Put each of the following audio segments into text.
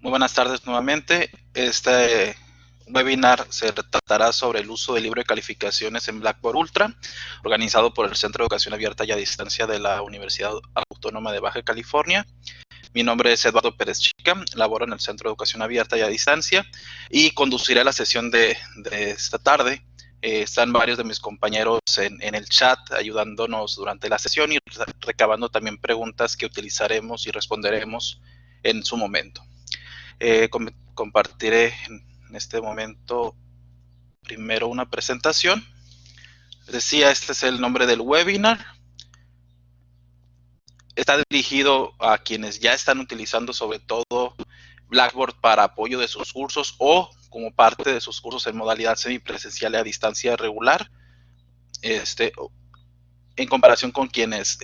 Muy buenas tardes nuevamente. Este webinar se tratará sobre el uso del libro de calificaciones en Blackboard Ultra, organizado por el Centro de Educación Abierta y a Distancia de la Universidad Autónoma de Baja California. Mi nombre es Eduardo Pérez Chica, laboro en el Centro de Educación Abierta y a Distancia y conduciré la sesión de esta tarde. Están varios de mis compañeros en el chat ayudándonos durante la sesión y recabando también preguntas que utilizaremos y responderemos en su momento. Compartiré en este momento primero una presentación. Decía, este es el nombre del webinar. Está dirigido a quienes ya están utilizando sobre todo Blackboard para apoyo de sus cursos o como parte de sus cursos en modalidad semipresencial y a distancia regular, en comparación con quienes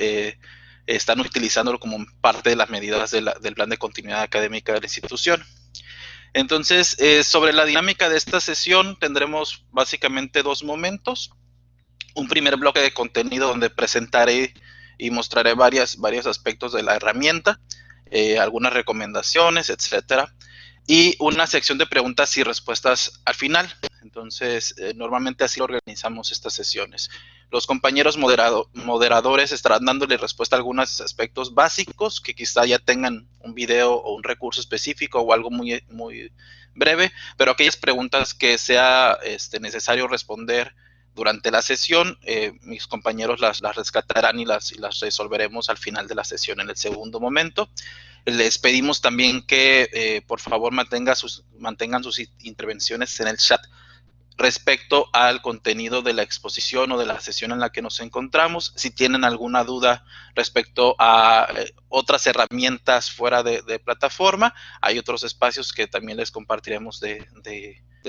están utilizándolo como parte de las medidas del plan de continuidad académica de la institución. Entonces, sobre la dinámica de esta sesión tendremos básicamente dos momentos. Un primer bloque de contenido donde presentaré y mostraré varios aspectos de la herramienta, algunas recomendaciones, etcétera. Y una sección de preguntas y respuestas al final. Entonces, normalmente así organizamos estas sesiones. Los compañeros moderadores estarán dándole respuesta a algunos aspectos básicos que quizá ya tengan un video o un recurso específico o algo muy breve, pero aquellas preguntas que sea necesario responder durante la sesión, mis compañeros las rescatarán y las resolveremos al final de la sesión en el segundo momento. Les pedimos también que por favor mantengan sus intervenciones en el chat respecto al contenido de la exposición o de la sesión en la que nos encontramos. Si tienen alguna duda respecto a otras herramientas fuera de plataforma, hay otros espacios que también les compartiremos de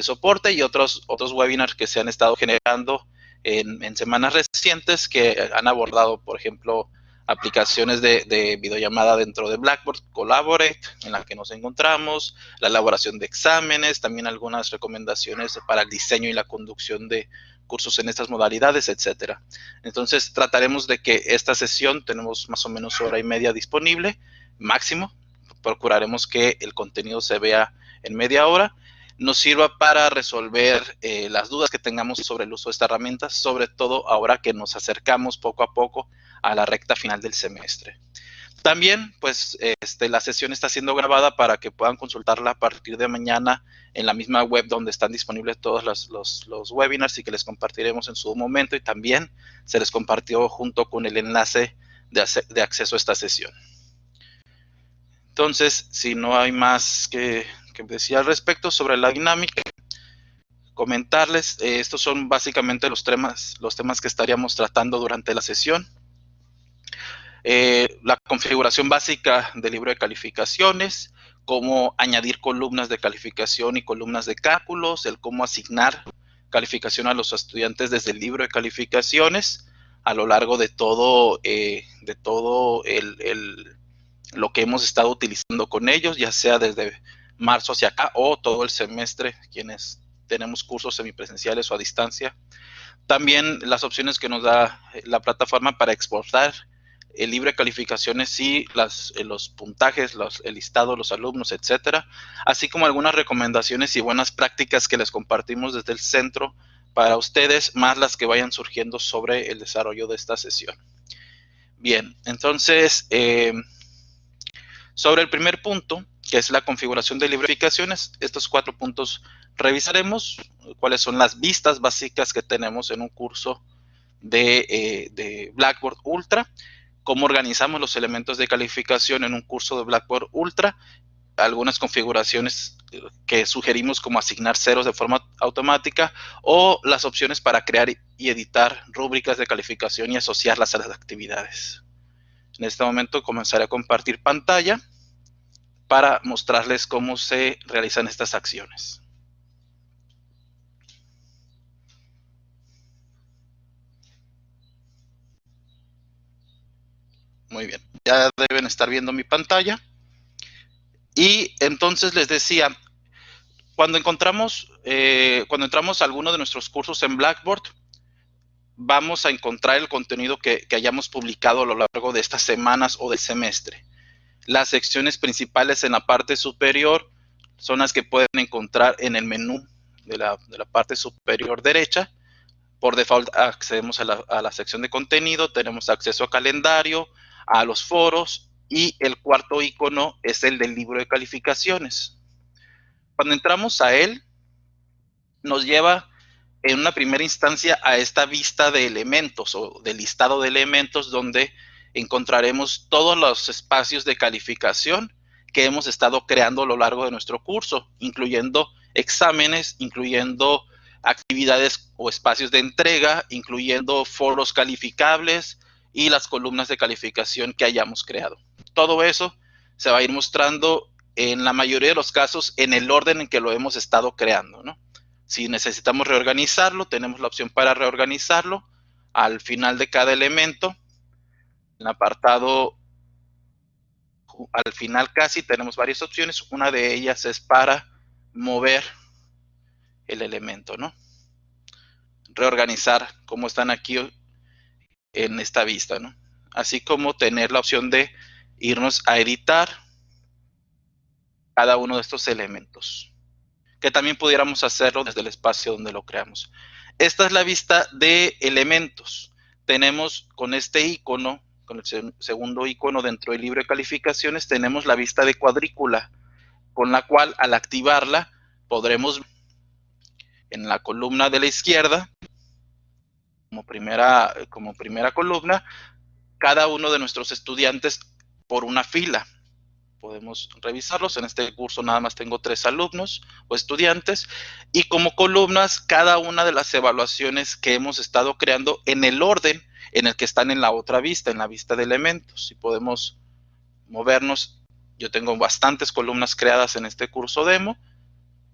soporte y otros webinars que se han estado generando en semanas recientes que han abordado, por ejemplo, aplicaciones de videollamada dentro de Blackboard, Collaborate, en la que nos encontramos, la elaboración de exámenes, también algunas recomendaciones para el diseño y la conducción de cursos en estas modalidades, etcétera. Entonces, trataremos de que esta sesión, tenemos más o menos hora y media disponible, máximo. Procuraremos que el contenido se vea en media hora, nos sirva para resolver las dudas que tengamos sobre el uso de esta herramienta, sobre todo ahora que nos acercamos poco a poco a la recta final del semestre. También, pues, la sesión está siendo grabada para que puedan consultarla a partir de mañana en la misma web donde están disponibles todos los webinars y que les compartiremos en su momento, y también se les compartió junto con el enlace de acceso a esta sesión. Entonces, si no hay más que decir al respecto sobre la dinámica, comentarles, estos son básicamente los temas que estaríamos tratando durante la sesión. La configuración básica del libro de calificaciones, cómo añadir columnas de calificación y columnas de cálculos, el cómo asignar calificación a los estudiantes desde el libro de calificaciones a lo largo de todo, lo que hemos estado utilizando con ellos, ya sea desde marzo hacia acá o todo el semestre, quienes tenemos cursos semipresenciales o a distancia. También las opciones que nos da la plataforma para exportar el libro de calificaciones y los puntajes, el listado de los alumnos, etcétera, así como algunas recomendaciones y buenas prácticas que les compartimos desde el centro para ustedes, más las que vayan surgiendo sobre el desarrollo de esta sesión. Bien, entonces, sobre el primer punto, que es la configuración de libro de calificaciones, estos 4 puntos revisaremos cuáles son las vistas básicas que tenemos en un curso de Blackboard Ultra, cómo organizamos los elementos de calificación en un curso de Blackboard Ultra, algunas configuraciones que sugerimos como asignar ceros de forma automática o las opciones para crear y editar rúbricas de calificación y asociarlas a las actividades. En este momento comenzaré a compartir pantalla para mostrarles cómo se realizan estas acciones. Muy bien, ya deben estar viendo mi pantalla. Y entonces les decía, cuando entramos a alguno de nuestros cursos en Blackboard, vamos a encontrar el contenido que hayamos publicado a lo largo de estas semanas o del semestre. Las secciones principales en la parte superior son las que pueden encontrar en el menú de la parte superior derecha. Por default accedemos a la sección de contenido, tenemos acceso a calendario, a los foros, y el cuarto icono es el del libro de calificaciones. Cuando entramos a él, nos lleva en una primera instancia a esta vista de elementos o de listado de elementos, donde encontraremos todos los espacios de calificación que hemos estado creando a lo largo de nuestro curso, incluyendo exámenes, incluyendo actividades o espacios de entrega, incluyendo foros calificables y las columnas de calificación que hayamos creado. Todo eso se va a ir mostrando en la mayoría de los casos en el orden en que lo hemos estado creando, ¿no? Si necesitamos reorganizarlo, tenemos la opción para reorganizarlo. Al final de cada elemento, en el apartado, al final casi, tenemos varias opciones. Una de ellas es para mover el elemento, ¿no? Reorganizar como están aquí en esta vista, ¿no? Así como tener la opción de irnos a editar cada uno de estos elementos, que también pudiéramos hacerlo desde el espacio donde lo creamos. Esta es la vista de elementos. Tenemos con este icono, con el segundo icono dentro del libro de calificaciones, tenemos la vista de cuadrícula, con la cual al activarla podremos en la columna de la izquierda, como primera columna, cada uno de nuestros estudiantes por una fila. Podemos revisarlos. En este curso nada más tengo 3 alumnos o estudiantes, y como columnas cada una de las evaluaciones que hemos estado creando en el orden en el que están en la otra vista, en la vista de elementos. Si podemos movernos, yo tengo bastantes columnas creadas en este curso demo,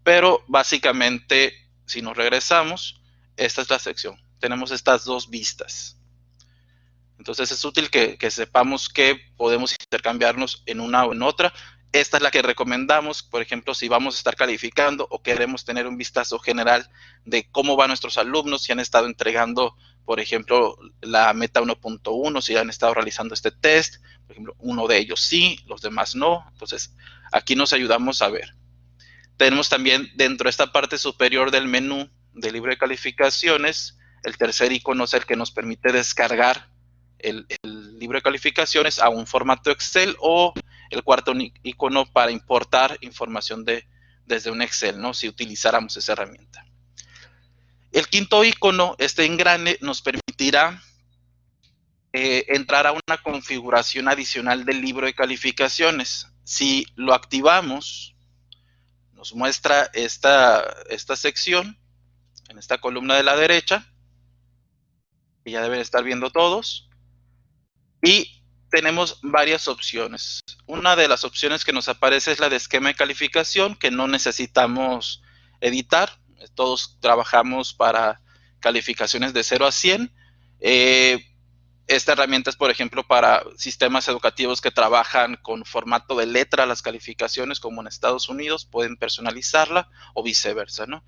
pero básicamente si nos regresamos, esta es la sección. Tenemos estas 2 vistas. Entonces es útil que sepamos que podemos intercambiarnos en una o en otra. Esta es la que recomendamos, por ejemplo, si vamos a estar calificando o queremos tener un vistazo general de cómo van nuestros alumnos, si han estado entregando, por ejemplo, la meta 1.1, si han estado realizando este test. Por ejemplo, uno de ellos sí, los demás no. Entonces aquí nos ayudamos a ver. Tenemos también dentro de esta parte superior del menú del libro de calificaciones, el tercer icono es el que nos permite descargar el libro de calificaciones a un formato Excel, o el cuarto icono para importar información desde un Excel, ¿no? Si utilizáramos esa herramienta. El quinto icono, este engrane, nos permitirá entrar a una configuración adicional del libro de calificaciones. Si lo activamos, nos muestra esta sección en esta columna de la derecha, que ya deben estar viendo todos. Y tenemos varias opciones. Una de las opciones que nos aparece es la de esquema de calificación, que no necesitamos editar. Todos trabajamos para calificaciones de 0 a 100. Esta herramienta es, por ejemplo, para sistemas educativos que trabajan con formato de letra las calificaciones, como en Estados Unidos, pueden personalizarla o viceversa, ¿no?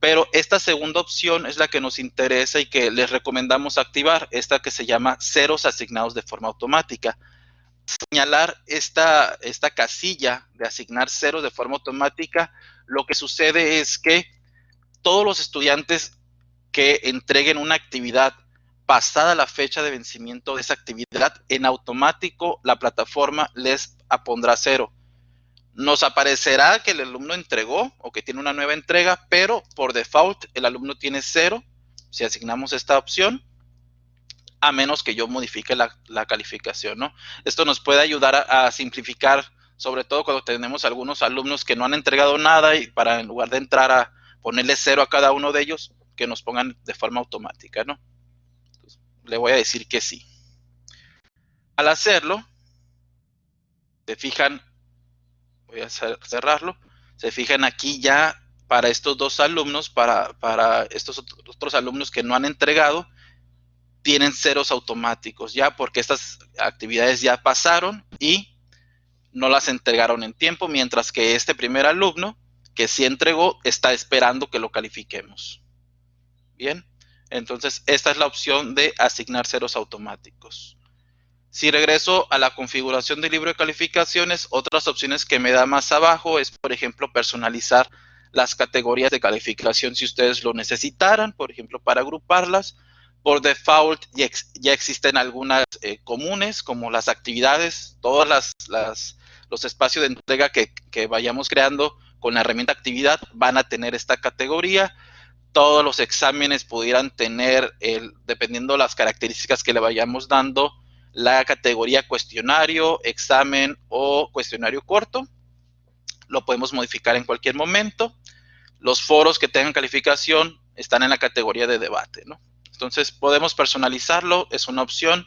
Pero esta segunda opción es la que nos interesa y que les recomendamos activar, esta que se llama ceros asignados de forma automática. Señalar esta casilla de asignar ceros de forma automática, lo que sucede es que todos los estudiantes que entreguen una actividad pasada la fecha de vencimiento de esa actividad, en automático la plataforma les pondrá 0. Nos aparecerá que el alumno entregó o que tiene una nueva entrega, pero por default el alumno tiene 0 si asignamos esta opción, a menos que yo modifique la calificación, ¿no? Esto nos puede ayudar a simplificar, sobre todo cuando tenemos algunos alumnos que no han entregado nada, y para en lugar de entrar a ponerle 0 a cada uno de ellos, que nos pongan de forma automática, ¿no? Entonces, le voy a decir que sí. Al hacerlo, se fijan, voy a cerrarlo, se fijan aquí ya para estos 2 alumnos, para estos otros alumnos que no han entregado, tienen ceros automáticos ya, porque estas actividades ya pasaron y no las entregaron en tiempo, mientras que este primer alumno que sí entregó está esperando que lo califiquemos. Bien, entonces esta es la opción de asignar ceros automáticos. Si regreso a la configuración del libro de calificaciones, otras opciones que me da más abajo es, por ejemplo, personalizar las categorías de calificación si ustedes lo necesitaran, por ejemplo, para agruparlas. Por default ya existen algunas comunes, como las actividades, todas los espacios de entrega que vayamos creando con la herramienta actividad van a tener esta categoría. Todos los exámenes pudieran tener, dependiendo de las características que le vayamos dando, la categoría cuestionario, examen o cuestionario corto. Lo podemos modificar en cualquier momento. Los foros que tengan calificación están en la categoría de debate, ¿no? Entonces podemos personalizarlo, es una opción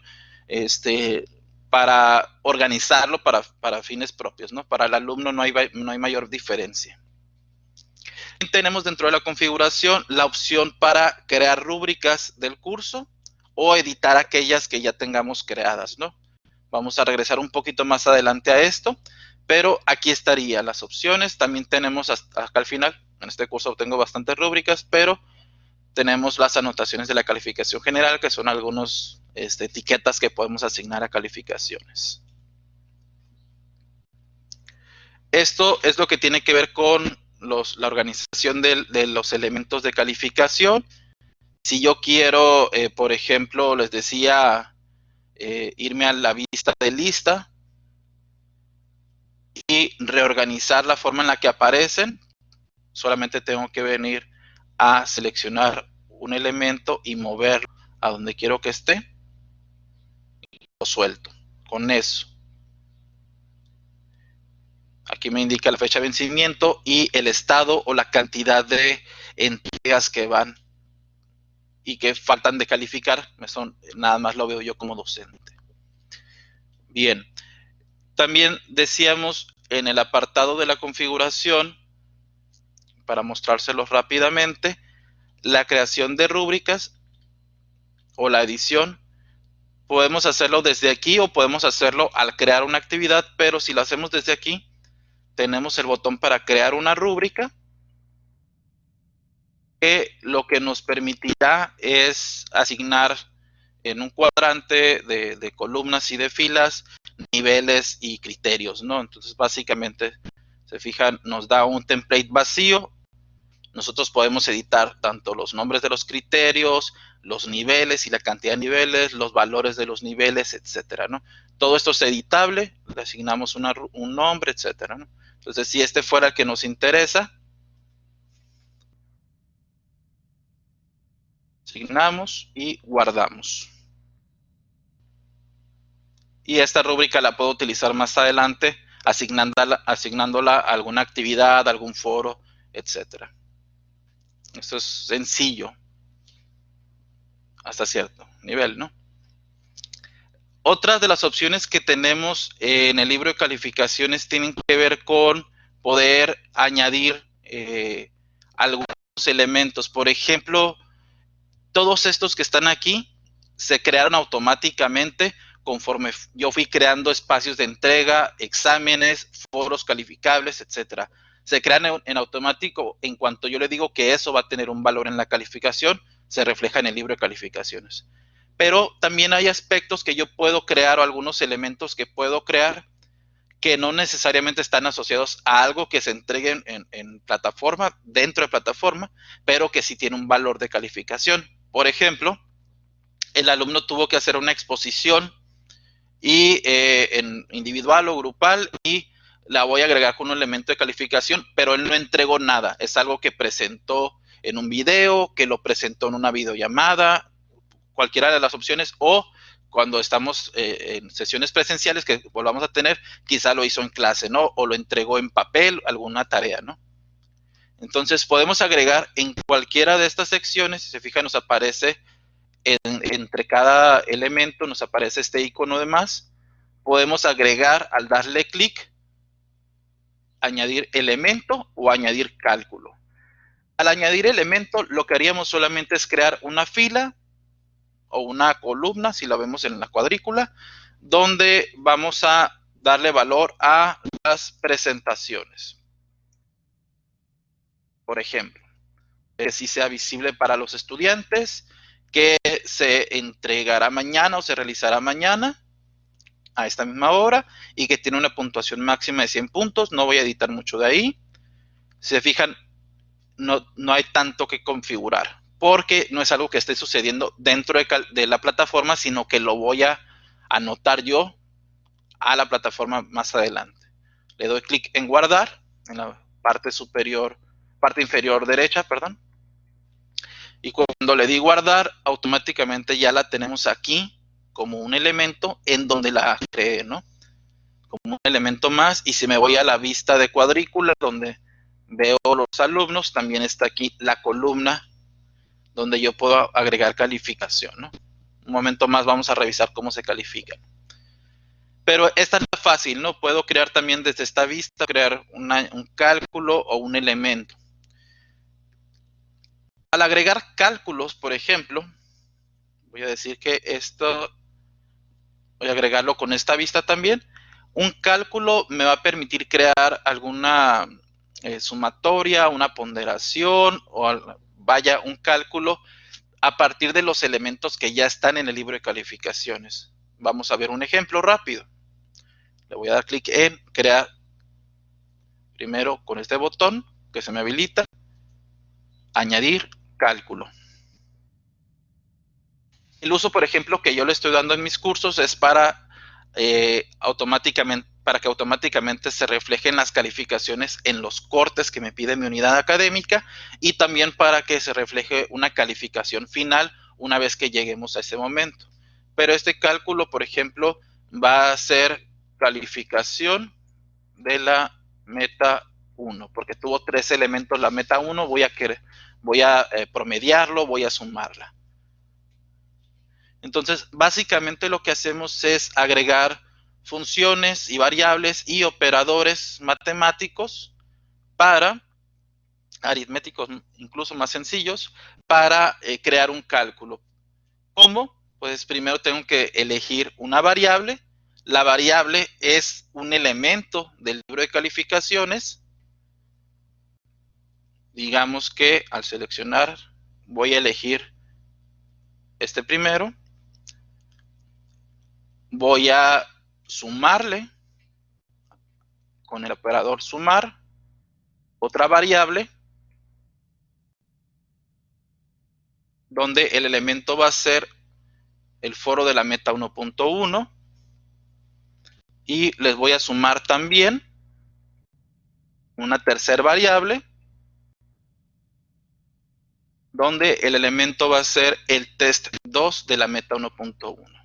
para organizarlo para fines propios, ¿no? Para el alumno no hay mayor diferencia. Tenemos dentro de la configuración la opción para crear rúbricas del curso o editar aquellas que ya tengamos creadas, ¿no? Vamos a regresar un poquito más adelante a esto, pero aquí estarían las opciones. También tenemos hasta acá al final, en este curso tengo bastantes rúbricas, pero tenemos las anotaciones de la calificación general, que son algunas etiquetas que podemos asignar a calificaciones. Esto es lo que tiene que ver con la organización de los elementos de calificación. Si yo quiero, por ejemplo, les decía, irme a la vista de lista y reorganizar la forma en la que aparecen, solamente tengo que venir a seleccionar un elemento y moverlo a donde quiero que esté. Lo suelto. Con eso. Aquí me indica la fecha de vencimiento y el estado o la cantidad de entregas que van y que faltan de calificar. Eso nada más lo veo yo como docente. Bien. También decíamos en el apartado de la configuración, para mostrárselos rápidamente, la creación de rúbricas o la edición. Podemos hacerlo desde aquí o podemos hacerlo al crear una actividad, pero si lo hacemos desde aquí, tenemos el botón para crear una rúbrica, que lo que nos permitirá es asignar en un cuadrante de columnas y de filas niveles y criterios, ¿no? Entonces, básicamente, se fijan, nos da un template vacío. Nosotros podemos editar tanto los nombres de los criterios, los niveles y la cantidad de niveles, los valores de los niveles, etcétera, ¿no? Todo esto es editable, le asignamos un nombre, etcétera, ¿no? Entonces, si este fuera el que nos interesa, asignamos y guardamos. Y esta rúbrica la puedo utilizar más adelante asignándola a alguna actividad, algún foro, etcétera. Esto es sencillo hasta cierto nivel, ¿no? Otras de las opciones que tenemos en el libro de calificaciones tienen que ver con poder añadir algunos elementos. Por ejemplo, todos estos que están aquí se crearon automáticamente conforme yo fui creando espacios de entrega, exámenes, foros calificables, etcétera. Se crean en automático en cuanto yo le digo que eso va a tener un valor en la calificación, se refleja en el libro de calificaciones. Pero también hay aspectos que yo puedo crear o algunos elementos que puedo crear que no necesariamente están asociados a algo que se entregue en plataforma, dentro de plataforma, pero que sí tiene un valor de calificación. Por ejemplo, el alumno tuvo que hacer una exposición y en individual o grupal y la voy a agregar con un elemento de calificación, pero él no entregó nada. Es algo que presentó en un video, que lo presentó en una videollamada, cualquiera de las opciones, o cuando estamos en sesiones presenciales que volvamos a tener, quizá lo hizo en clase, ¿no? O lo entregó en papel, alguna tarea, ¿no? Entonces podemos agregar en cualquiera de estas secciones, si se fijan nos aparece entre cada elemento, nos aparece este icono de más. Podemos agregar al darle clic, añadir elemento o añadir cálculo. Al añadir elemento, lo que haríamos solamente es crear una fila o una columna, si la vemos en la cuadrícula, donde vamos a darle valor a las presentaciones. Por ejemplo, que sí sea visible para los estudiantes, que se entregará mañana o se realizará mañana, a esta misma obra y que tiene una puntuación máxima de 100 puntos. No voy a editar mucho de ahí. Si se fijan, no hay tanto que configurar, porque no es algo que esté sucediendo dentro de la plataforma, sino que lo voy a anotar yo a la plataforma más adelante. Le doy clic en guardar, en la parte superior, parte inferior derecha, perdón. Y cuando le di guardar, automáticamente ya la tenemos aquí como un elemento en donde la creé, ¿no? Como un elemento más. Y si me voy a la vista de cuadrícula, donde veo los alumnos, también está aquí la columna donde yo puedo agregar calificación, ¿no? Un momento más vamos a revisar cómo se califica. Pero esta es fácil, ¿no? Puedo crear también desde esta vista, crear un cálculo o un elemento. Al agregar cálculos, por ejemplo, voy a decir que esto, voy a agregarlo con esta vista también. Un cálculo me va a permitir crear alguna sumatoria, una ponderación, o vaya, un cálculo a partir de los elementos que ya están en el libro de calificaciones. Vamos a ver un ejemplo rápido. Le voy a dar clic en crear, primero con este botón que se me habilita, añadir cálculo. El uso, por ejemplo, que yo le estoy dando en mis cursos es para que automáticamente se reflejen las calificaciones en los cortes que me pide mi unidad académica, y también para que se refleje una calificación final una vez que lleguemos a ese momento. Pero este cálculo, por ejemplo, va a ser calificación de la meta 1, porque tuvo 3 elementos la meta 1, voy a promediarlo, voy a sumarla. Entonces, básicamente lo que hacemos es agregar funciones y variables y operadores matemáticos para, aritméticos incluso más sencillos, para crear un cálculo. ¿Cómo? Pues primero tengo que elegir una variable. La variable es un elemento del libro de calificaciones. Digamos que al seleccionar voy a elegir este primero. Voy a sumarle con el operador sumar otra variable donde el elemento va a ser el foro de la meta 1.1, y les voy a sumar también una tercera variable donde el elemento va a ser el test 2 de la meta 1.1.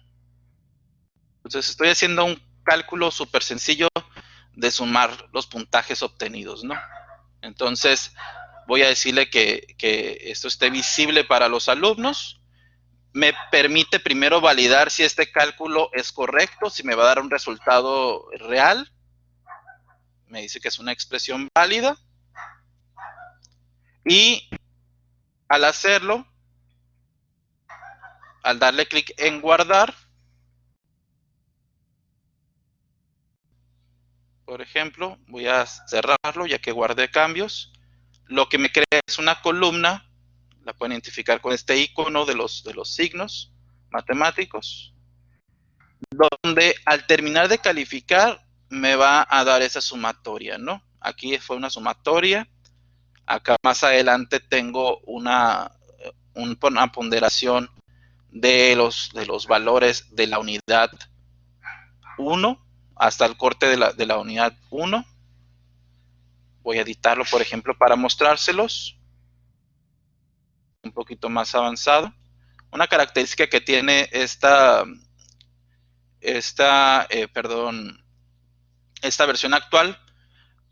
Entonces estoy haciendo un cálculo súper sencillo de sumar los puntajes obtenidos, ¿no? Entonces voy a decirle que esto esté visible para los alumnos. Me permite primero validar si este cálculo es correcto, si me va a dar un resultado real. Me dice que es una expresión válida. Y al hacerlo, al darle clic en guardar, por ejemplo, voy a cerrarlo ya que guardé cambios. Lo que me crea es una columna, la pueden identificar con este icono de los signos matemáticos, donde al terminar de calificar me va a dar esa sumatoria, ¿no? Aquí fue una sumatoria. Acá más adelante tengo una ponderación de los valores de la unidad 1 hasta el corte de la unidad 1. Voy a editarlo, por ejemplo, para mostrárselos un poquito más avanzado. Una característica que tiene esta versión actual,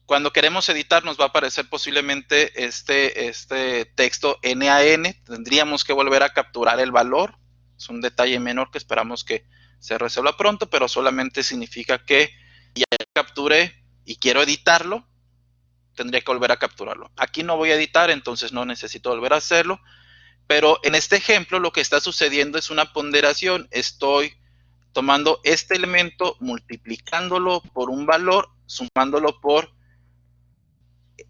cuando queremos editar nos va a aparecer posiblemente este texto NaN. Tendríamos que volver a capturar el valor. Es un detalle menor que esperamos que se resuelva pronto, pero solamente significa que ya capturé y quiero editarlo, tendría que volver a capturarlo. Aquí no voy a editar, entonces no necesito volver a hacerlo. Pero en este ejemplo lo que está sucediendo es una ponderación. Estoy tomando este elemento, multiplicándolo por un valor, sumándolo por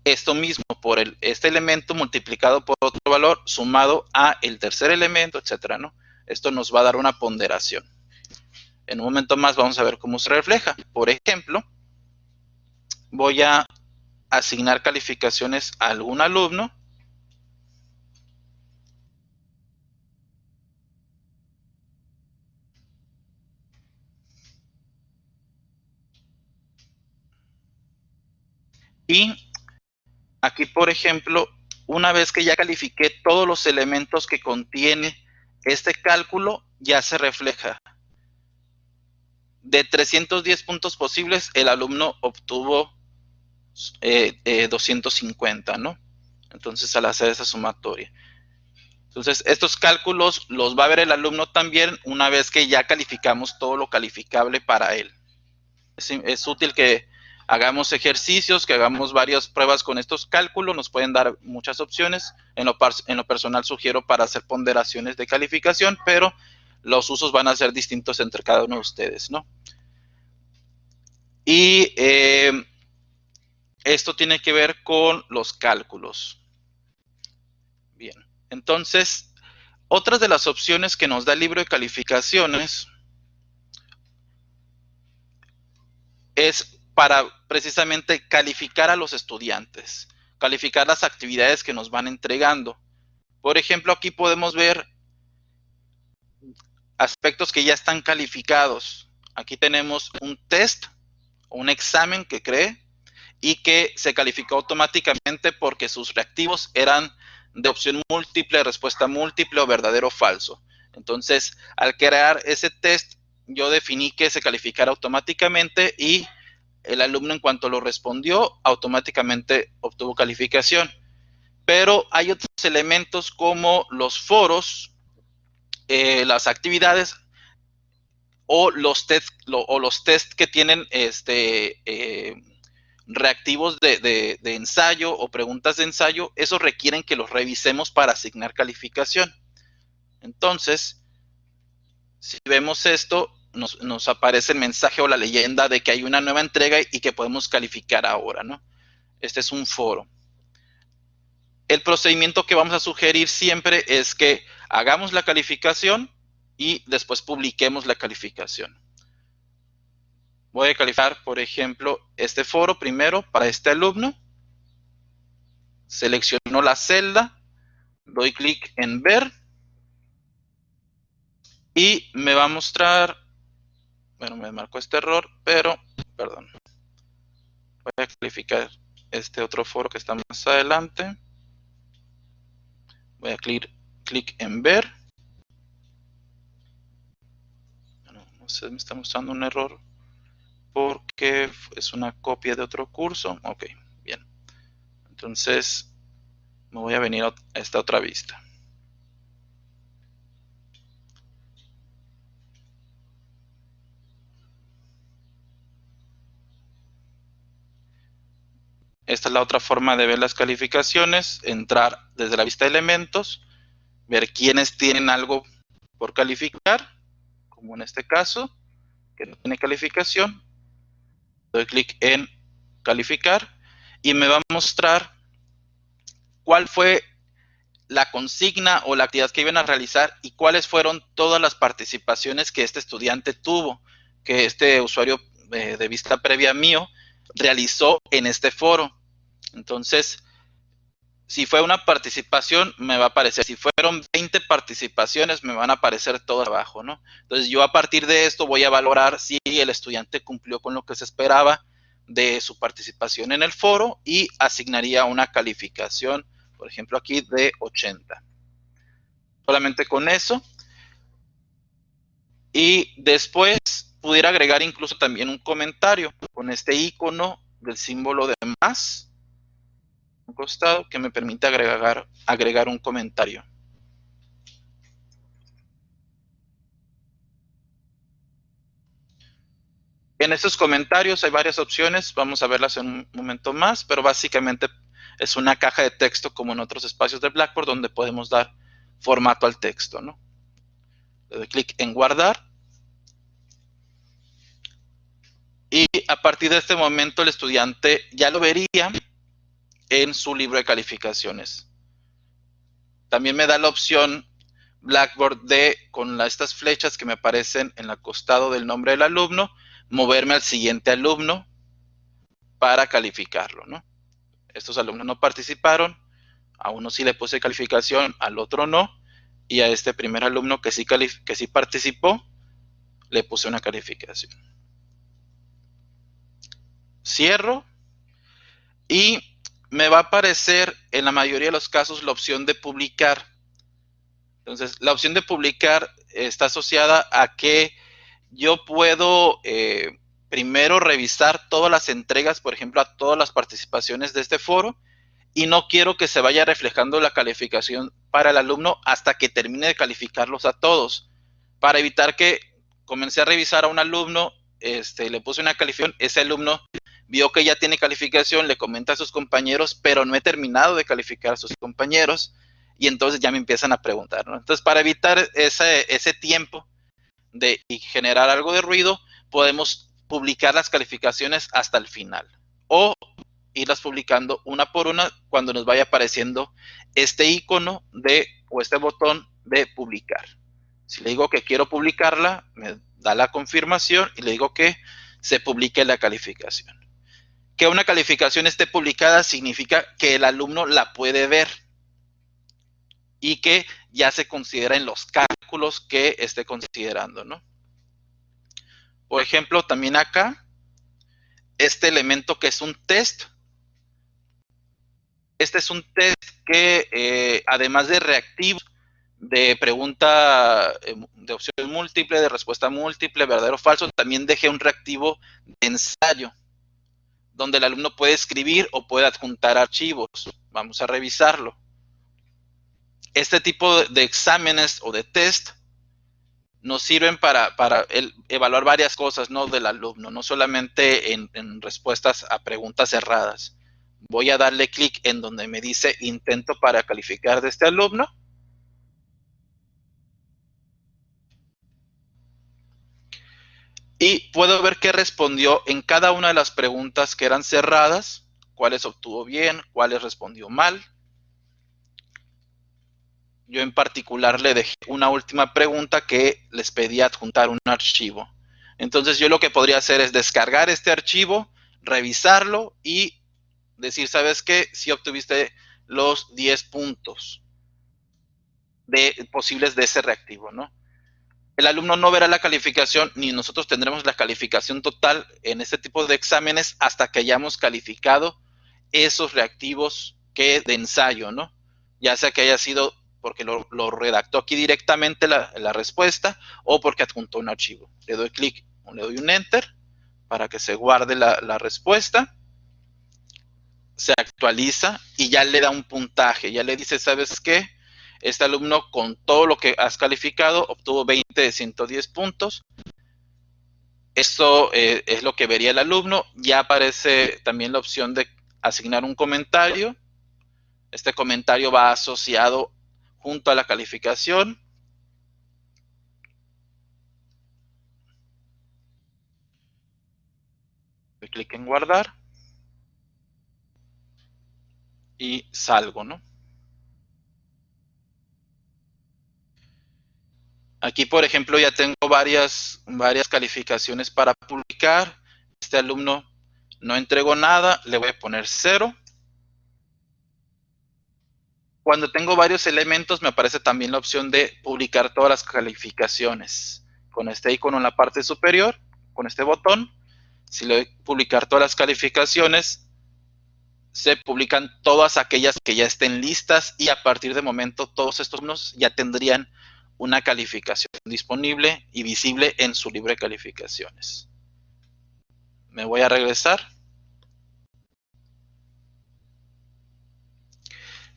esto mismo, por este elemento multiplicado por otro valor, sumado a el tercer elemento, etcétera, ¿no? Esto nos va a dar una ponderación. En un momento más vamos a ver cómo se refleja. Por ejemplo, voy a asignar calificaciones a algún alumno. Y aquí, por ejemplo, una vez que ya califiqué todos los elementos que contiene este cálculo, ya se refleja. De 310 puntos posibles, el alumno obtuvo 250, ¿no? Entonces, al hacer esa sumatoria. Entonces, estos cálculos los va a ver el alumno también una vez que ya calificamos todo lo calificable para él. Es útil que hagamos ejercicios, que hagamos varias pruebas con estos cálculos, nos pueden dar muchas opciones. En lo personal sugiero para hacer ponderaciones de calificación, pero los usos van a ser distintos entre cada uno de ustedes, ¿no? Y esto tiene que ver con los cálculos. Bien, entonces, otras de las opciones que nos da el libro de calificaciones es para precisamente calificar a los estudiantes, calificar las actividades que nos van entregando. Por ejemplo, aquí podemos ver aspectos que ya están calificados. Aquí tenemos un test, un examen que creé y que se calificó automáticamente porque sus reactivos eran de opción múltiple, respuesta múltiple o verdadero o falso. Entonces, al crear ese test, yo definí que se calificara automáticamente y el alumno, en cuanto lo respondió, automáticamente obtuvo calificación. Pero hay otros elementos como los foros, las actividades o los test que tienen reactivos de ensayo o preguntas de ensayo. Esos requieren que los revisemos para asignar calificación. Entonces, si vemos esto, nos aparece el mensaje o la leyenda de que hay una nueva entrega y que podemos calificar ahora, ¿no? Este es un foro. El procedimiento que vamos a sugerir siempre es que hagamos la calificación y después publiquemos la calificación. Voy a calificar, por ejemplo, este foro primero para este alumno. Selecciono la celda, doy clic en ver y me va a mostrar, bueno, me marcó este error, pero, perdón. Voy a calificar este otro foro que está más adelante. Voy a clic en ver. No sé, me está mostrando un error porque es una copia de otro curso. Ok, bien. Entonces, me voy a venir a esta otra vista. Esta es la otra forma de ver las calificaciones, entrar desde la vista de elementos, ver quiénes tienen algo por calificar, como en este caso, que no tiene calificación. Doy clic en calificar y me va a mostrar cuál fue la consigna o la actividad que iban a realizar y cuáles fueron todas las participaciones que este estudiante tuvo, que este usuario de vista previa mío realizó en este foro. Entonces, si fue una participación, me va a aparecer. Si fueron 20 participaciones, me van a aparecer todas abajo, ¿no? Entonces, yo a partir de esto voy a valorar si el estudiante cumplió con lo que se esperaba de su participación en el foro y asignaría una calificación, por ejemplo, aquí de 80. Solamente con eso. Y después pudiera agregar incluso también un comentario con este icono del símbolo de más a un costado que me permite agregar un comentario. En estos comentarios hay varias opciones, vamos a verlas en un momento más, pero básicamente es una caja de texto como en otros espacios de Blackboard donde podemos dar formato al texto, ¿no? Le doy clic en guardar y a partir de este momento el estudiante ya lo vería en su libro de calificaciones. También me da la opción Blackboard de, con estas flechas que me aparecen en el costado del nombre del alumno, moverme al siguiente alumno para calificarlo, ¿no? Estos alumnos no participaron, a uno sí le puse calificación, al otro no, y a este primer alumno que sí participó, le puse una calificación. Cierro y me va a aparecer en la mayoría de los casos la opción de publicar. Entonces, la opción de publicar está asociada a que yo puedo primero revisar todas las entregas, por ejemplo, a todas las participaciones de este foro, y no quiero que se vaya reflejando la calificación para el alumno hasta que termine de calificarlos a todos, para evitar que comencé a revisar a un alumno, le puse una calificación, ese alumno vio que ya tiene calificación, le comenta a sus compañeros, pero no he terminado de calificar a sus compañeros, y entonces ya me empiezan a preguntar, ¿no? Entonces, para evitar ese tiempo y generar algo de ruido, podemos publicar las calificaciones hasta el final, o irlas publicando una por una cuando nos vaya apareciendo este icono o este botón de publicar. Si le digo que quiero publicarla, me da la confirmación y le digo que se publique la calificación. Que una calificación esté publicada significa que el alumno la puede ver y que ya se considera en los cálculos que esté considerando, ¿no? Por ejemplo, también acá, este elemento que es un test. Este es un test que, además de reactivo, de pregunta de opción múltiple, de respuesta múltiple, verdadero o falso, también dejé un reactivo de ensayo, donde el alumno puede escribir o puede adjuntar archivos. Vamos a revisarlo. Este tipo de exámenes o de test nos sirven para evaluar varias cosas, ¿no?, del alumno, no solamente en respuestas a preguntas cerradas. Voy a darle clic en donde me dice intento para calificar de este alumno. Y puedo ver qué respondió en cada una de las preguntas que eran cerradas, cuáles obtuvo bien, cuáles respondió mal. Yo en particular le dejé una última pregunta que les pedía adjuntar un archivo. Entonces yo lo que podría hacer es descargar este archivo, revisarlo y decir, ¿sabes qué? Si obtuviste los 10 puntos posibles de ese reactivo, ¿no? El alumno no verá la calificación, ni nosotros tendremos la calificación total en este tipo de exámenes hasta que hayamos calificado esos reactivos de ensayo, ¿no? Ya sea que haya sido porque lo redactó aquí directamente la respuesta o porque adjuntó un archivo. Le doy clic, le doy un enter para que se guarde la respuesta. Se actualiza y ya le da un puntaje. Ya le dice, ¿sabes qué? Este alumno, con todo lo que has calificado, obtuvo 20 de 110 puntos. Esto es lo que vería el alumno. Ya aparece también la opción de asignar un comentario. Este comentario va asociado junto a la calificación. Doy clic en guardar. Y salgo, ¿no? Aquí, por ejemplo, ya tengo varias calificaciones para publicar. Este alumno no entregó nada, le voy a poner 0. Cuando tengo varios elementos, me aparece también la opción de publicar todas las calificaciones. Con este icono en la parte superior, con este botón, si le doy publicar todas las calificaciones, se publican todas aquellas que ya estén listas y a partir de momento todos estos alumnos ya tendrían una calificación disponible y visible en su libro de calificaciones. Me voy a regresar.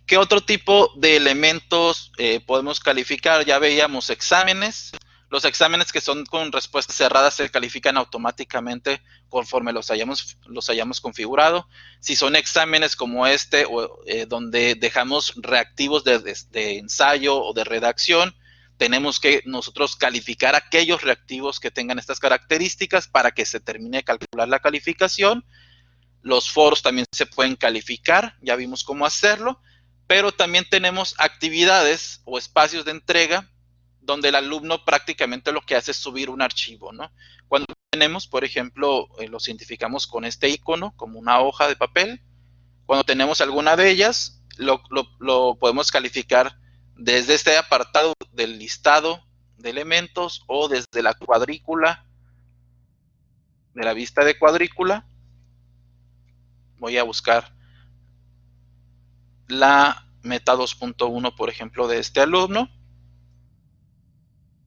¿Qué otro tipo de elementos podemos calificar? Ya veíamos exámenes. Los exámenes que son con respuestas cerradas se califican automáticamente conforme los hayamos configurado. Si son exámenes como este, donde dejamos reactivos de ensayo o de redacción, tenemos que nosotros calificar aquellos reactivos que tengan estas características para que se termine de calcular la calificación. Los foros también se pueden calificar, ya vimos cómo hacerlo, pero también tenemos actividades o espacios de entrega donde el alumno prácticamente lo que hace es subir un archivo, ¿no? Cuando tenemos, por ejemplo, lo identificamos con este icono, como una hoja de papel. Cuando tenemos alguna de ellas, lo podemos calificar desde este apartado del listado de elementos o desde la cuadrícula, de la vista de cuadrícula. Voy a buscar la meta 2.1, por ejemplo, de este alumno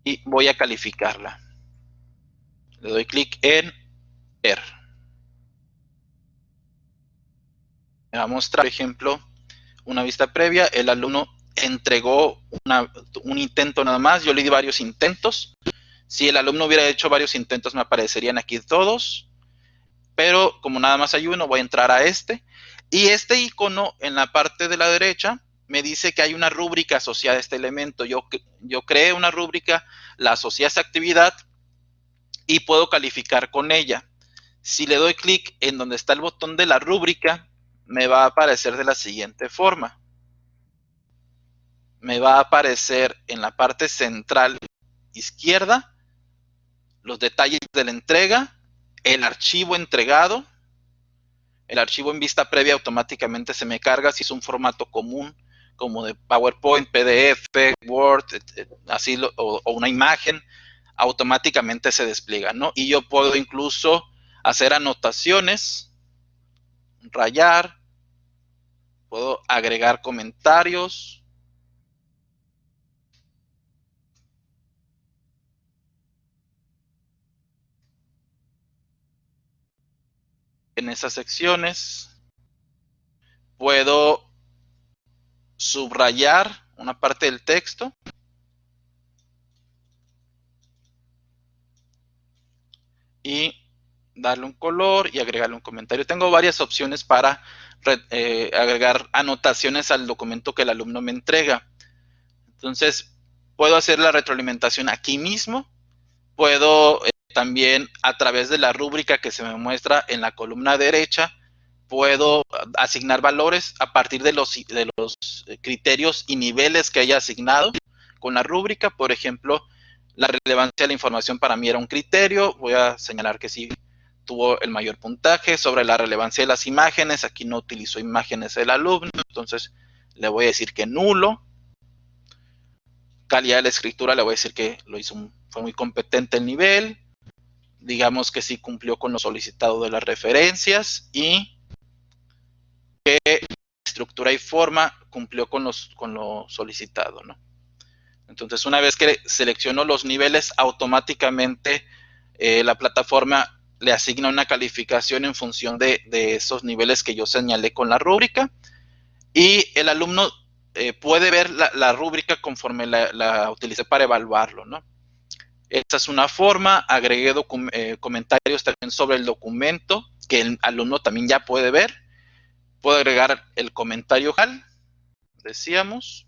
y voy a calificarla. Le doy clic en ver. Me va a mostrar, por ejemplo, una vista previa. El alumno entregó un intento nada más. Yo le di varios intentos. Si el alumno hubiera hecho varios intentos, me aparecerían aquí todos. Pero como nada más hay uno, voy a entrar a este. Y este icono en la parte de la derecha me dice que hay una rúbrica asociada a este elemento. Yo creé una rúbrica, la asocié a esta actividad y puedo calificar con ella. Si le doy clic en donde está el botón de la rúbrica, me va a aparecer de la siguiente forma. Me va a aparecer en la parte central izquierda los detalles de la entrega, el archivo entregado. El archivo en vista previa automáticamente se me carga si es un formato común, como de PowerPoint, PDF, Word, así, o una imagen, automáticamente se despliega, ¿no? Y yo puedo incluso hacer anotaciones, rayar, puedo agregar comentarios. En esas secciones puedo subrayar una parte del texto y darle un color y agregarle un comentario. Tengo varias opciones para agregar anotaciones al documento que el alumno me entrega. Entonces, puedo hacer la retroalimentación aquí mismo. Puedo también, a través de la rúbrica que se me muestra en la columna derecha, puedo asignar valores a partir de los criterios y niveles que haya asignado con la rúbrica. Por ejemplo, la relevancia de la información para mí era un criterio. Voy a señalar que sí tuvo el mayor puntaje. Sobre la relevancia de las imágenes, aquí no utilizó imágenes el alumno, entonces le voy a decir que nulo. Calidad de la escritura, le voy a decir que fue muy competente el nivel. Digamos que sí cumplió con lo solicitado de las referencias y que estructura y forma cumplió con lo solicitado, ¿no? Entonces, una vez que selecciono los niveles, automáticamente la plataforma le asigna una calificación en función de esos niveles que yo señalé con la rúbrica, y el alumno puede ver la rúbrica conforme la utilicé para evaluarlo, ¿no? Esta es una forma. Agregué comentarios también sobre el documento que el alumno también ya puede ver. Puedo agregar el comentario general, decíamos.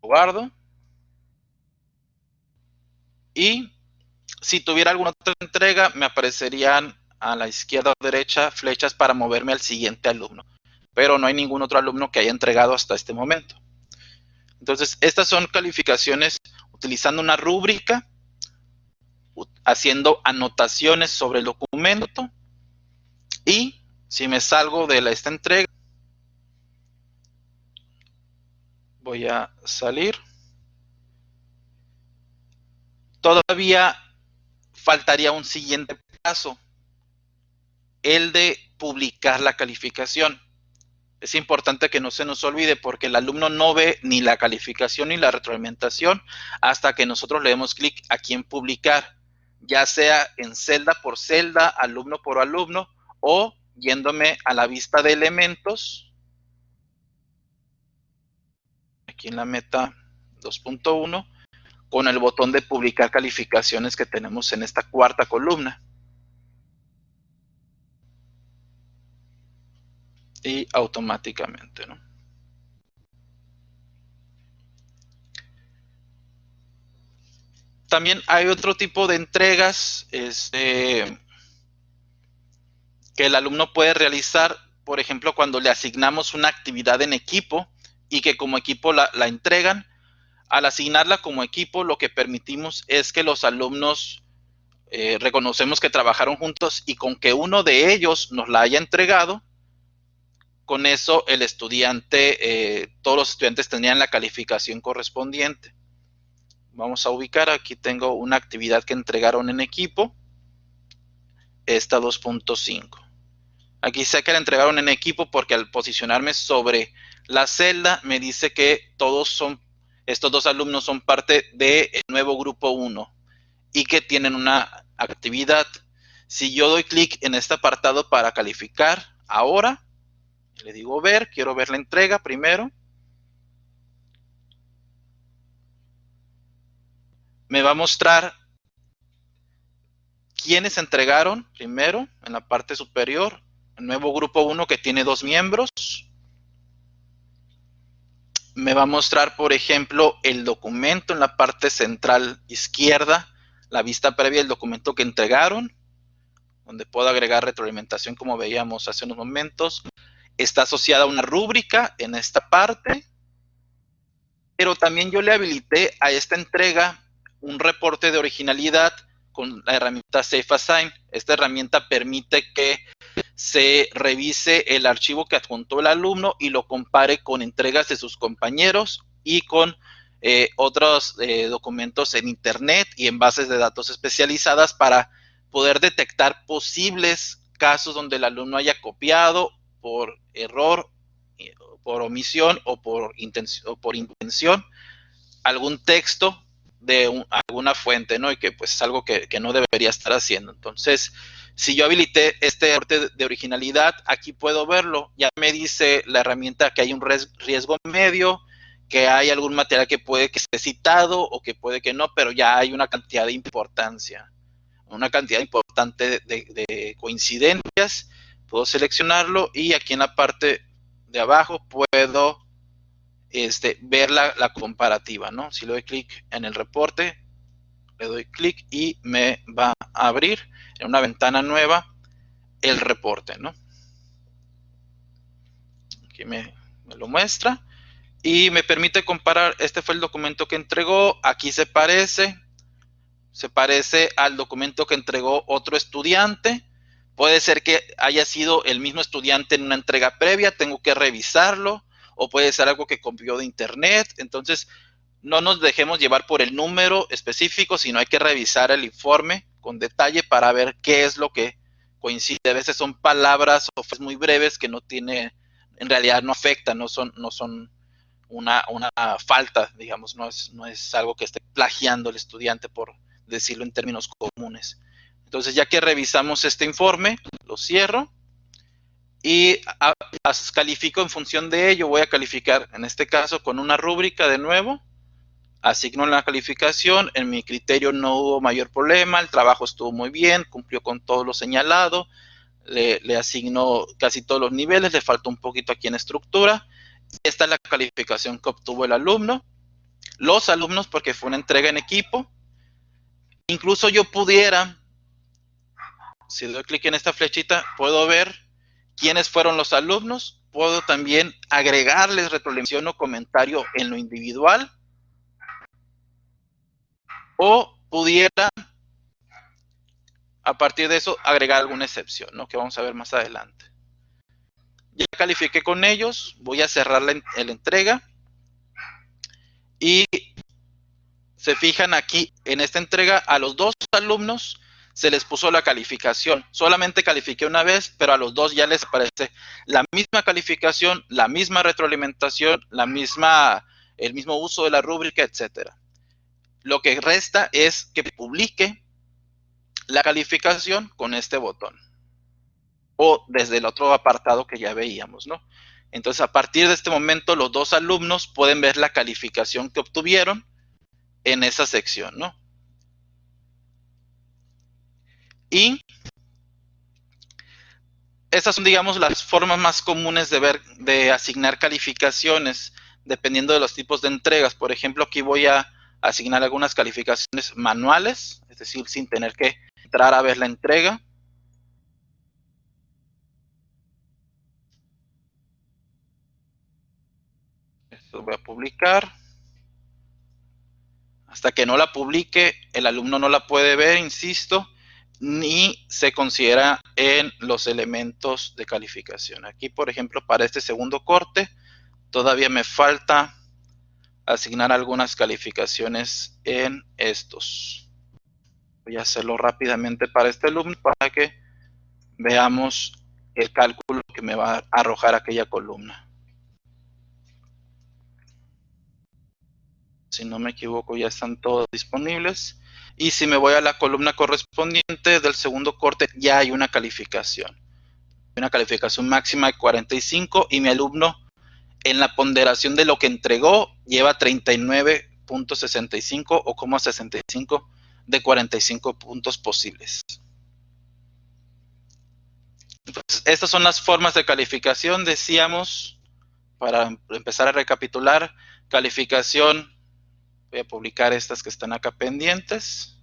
Guardo. Y si tuviera alguna otra entrega, me aparecerían a la izquierda o derecha flechas para moverme al siguiente alumno. Pero no hay ningún otro alumno que haya entregado hasta este momento. Entonces, estas son calificaciones utilizando una rúbrica, haciendo anotaciones sobre el documento. Y si me salgo de esta entrega, voy a salir. Todavía faltaría un siguiente paso, el de publicar la calificación. Es importante que no se nos olvide, porque el alumno no ve ni la calificación ni la retroalimentación hasta que nosotros le demos clic aquí en publicar, ya sea en celda por celda, alumno por alumno, o yéndome a la vista de elementos, aquí en la meta 2.1, con el botón de publicar calificaciones que tenemos en esta cuarta columna. Y automáticamente, ¿no? También hay otro tipo de entregas que el alumno puede realizar por ejemplo, cuando le asignamos una actividad en equipo y que como equipo la entregan. Al asignarla como equipo, lo que permitimos es que los alumnos reconocemos que trabajaron juntos y con que uno de ellos nos la haya entregado, con eso el estudiante, todos los estudiantes tendrían la calificación correspondiente. Vamos a ubicar, aquí tengo una actividad que entregaron en equipo, esta 2.5. Aquí sé que la entregaron en equipo porque al posicionarme sobre la celda me dice que estos dos alumnos son parte del nuevo grupo 1 y que tienen una actividad. Si yo doy clic en este apartado para calificar ahora, le digo ver, quiero ver la entrega primero. Me va a mostrar quiénes entregaron primero en la parte superior. El nuevo grupo 1 que tiene 2 miembros. Me va a mostrar, por ejemplo, el documento en la parte central izquierda, la vista previa del documento que entregaron, donde puedo agregar retroalimentación como veíamos hace unos momentos. Está asociada a una rúbrica en esta parte, pero también yo le habilité a esta entrega un reporte de originalidad con la herramienta SafeAssign. Esta herramienta permite que se revise el archivo que adjuntó el alumno y lo compare con entregas de sus compañeros y con otros documentos en internet y en bases de datos especializadas para poder detectar posibles casos donde el alumno haya copiado por error, por omisión o por intención algún texto de alguna fuente, ¿no? Y que pues es algo que no debería estar haciendo. Entonces, si yo habilité este reporte de originalidad, aquí puedo verlo. Ya me dice la herramienta que hay un riesgo medio, que hay algún material que puede que esté citado o que puede que no, pero ya hay una cantidad de importancia, una cantidad importante de coincidencias. Puedo seleccionarlo y aquí en la parte de abajo puedo ver la comparativa, ¿no? Si le doy clic en el reporte, le doy clic y me va a abrir en una ventana nueva el reporte, ¿no? Aquí me lo muestra y me permite comparar. Este fue el documento que entregó, aquí se parece al documento que entregó otro estudiante. Puede ser que haya sido el mismo estudiante en una entrega previa, tengo que revisarlo, o puede ser algo que copió de internet. Entonces, no nos dejemos llevar por el número específico, sino hay que revisar el informe con detalle para ver qué es lo que coincide. A veces son palabras o frases muy breves que no tiene, en realidad no afectan, no son una falta, digamos, no es algo que esté plagiando el estudiante, por decirlo en términos comunes. Entonces, ya que revisamos este informe, lo cierro y califico en función de ello. Voy a calificar, en este caso, con una rúbrica de nuevo. Asigno la calificación, en mi criterio no hubo mayor problema, el trabajo estuvo muy bien, cumplió con todo lo señalado, le asigno casi todos los niveles, le faltó un poquito aquí en estructura. Esta es la calificación que obtuvo el alumno, los alumnos, porque fue una entrega en equipo. Incluso yo pudiera, si doy clic en esta flechita, puedo ver quiénes fueron los alumnos, puedo también agregarles retroalimentación o comentario en lo individual, o pudiera a partir de eso agregar alguna excepción, ¿no? Que vamos a ver más adelante. Ya califiqué con ellos, voy a cerrar la entrega y se fijan aquí en esta entrega a los dos alumnos se les puso la calificación. Solamente califiqué una vez, pero a los dos ya les aparece la misma calificación, la misma retroalimentación, el mismo uso de la rúbrica, etcétera. Lo que resta es que publique la calificación con este botón, o desde el otro apartado que ya veíamos, ¿no? Entonces, a partir de este momento, los dos alumnos pueden ver la calificación que obtuvieron en esa sección, ¿no? Y esas son, digamos, las formas más comunes de asignar calificaciones, dependiendo de los tipos de entregas. Por ejemplo, aquí voy a asignar algunas calificaciones manuales, es decir, sin tener que entrar a ver la entrega. Lo voy a publicar. Hasta que no la publique, el alumno no la puede ver, insisto, ni se considera en los elementos de calificación. Aquí, por ejemplo, para este segundo corte, todavía me falta asignar algunas calificaciones en estos. Voy a hacerlo rápidamente para este alumno para que veamos el cálculo que me va a arrojar aquella columna. Si no me equivoco, ya están todos disponibles. Y si me voy a la columna correspondiente del segundo corte, ya hay una calificación. Una calificación máxima de 45 y mi alumno en la ponderación de lo que entregó lleva 39.65 o 65 de 45 puntos posibles. Entonces, estas son las formas de calificación. Decíamos, para empezar a recapitular, calificación, voy a publicar estas que están acá pendientes.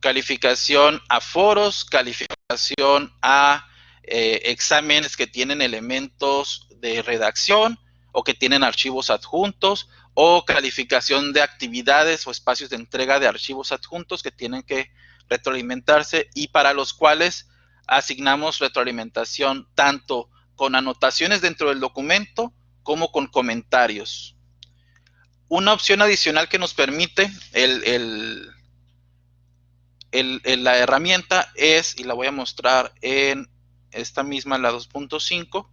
Calificación a foros, calificación a exámenes que tienen elementos de redacción o que tienen archivos adjuntos, o calificación de actividades o espacios de entrega de archivos adjuntos que tienen que retroalimentarse y para los cuales asignamos retroalimentación tanto con anotaciones dentro del documento como con comentarios. Una opción adicional que nos permite la herramienta es, y la voy a mostrar en esta misma, la 2.5,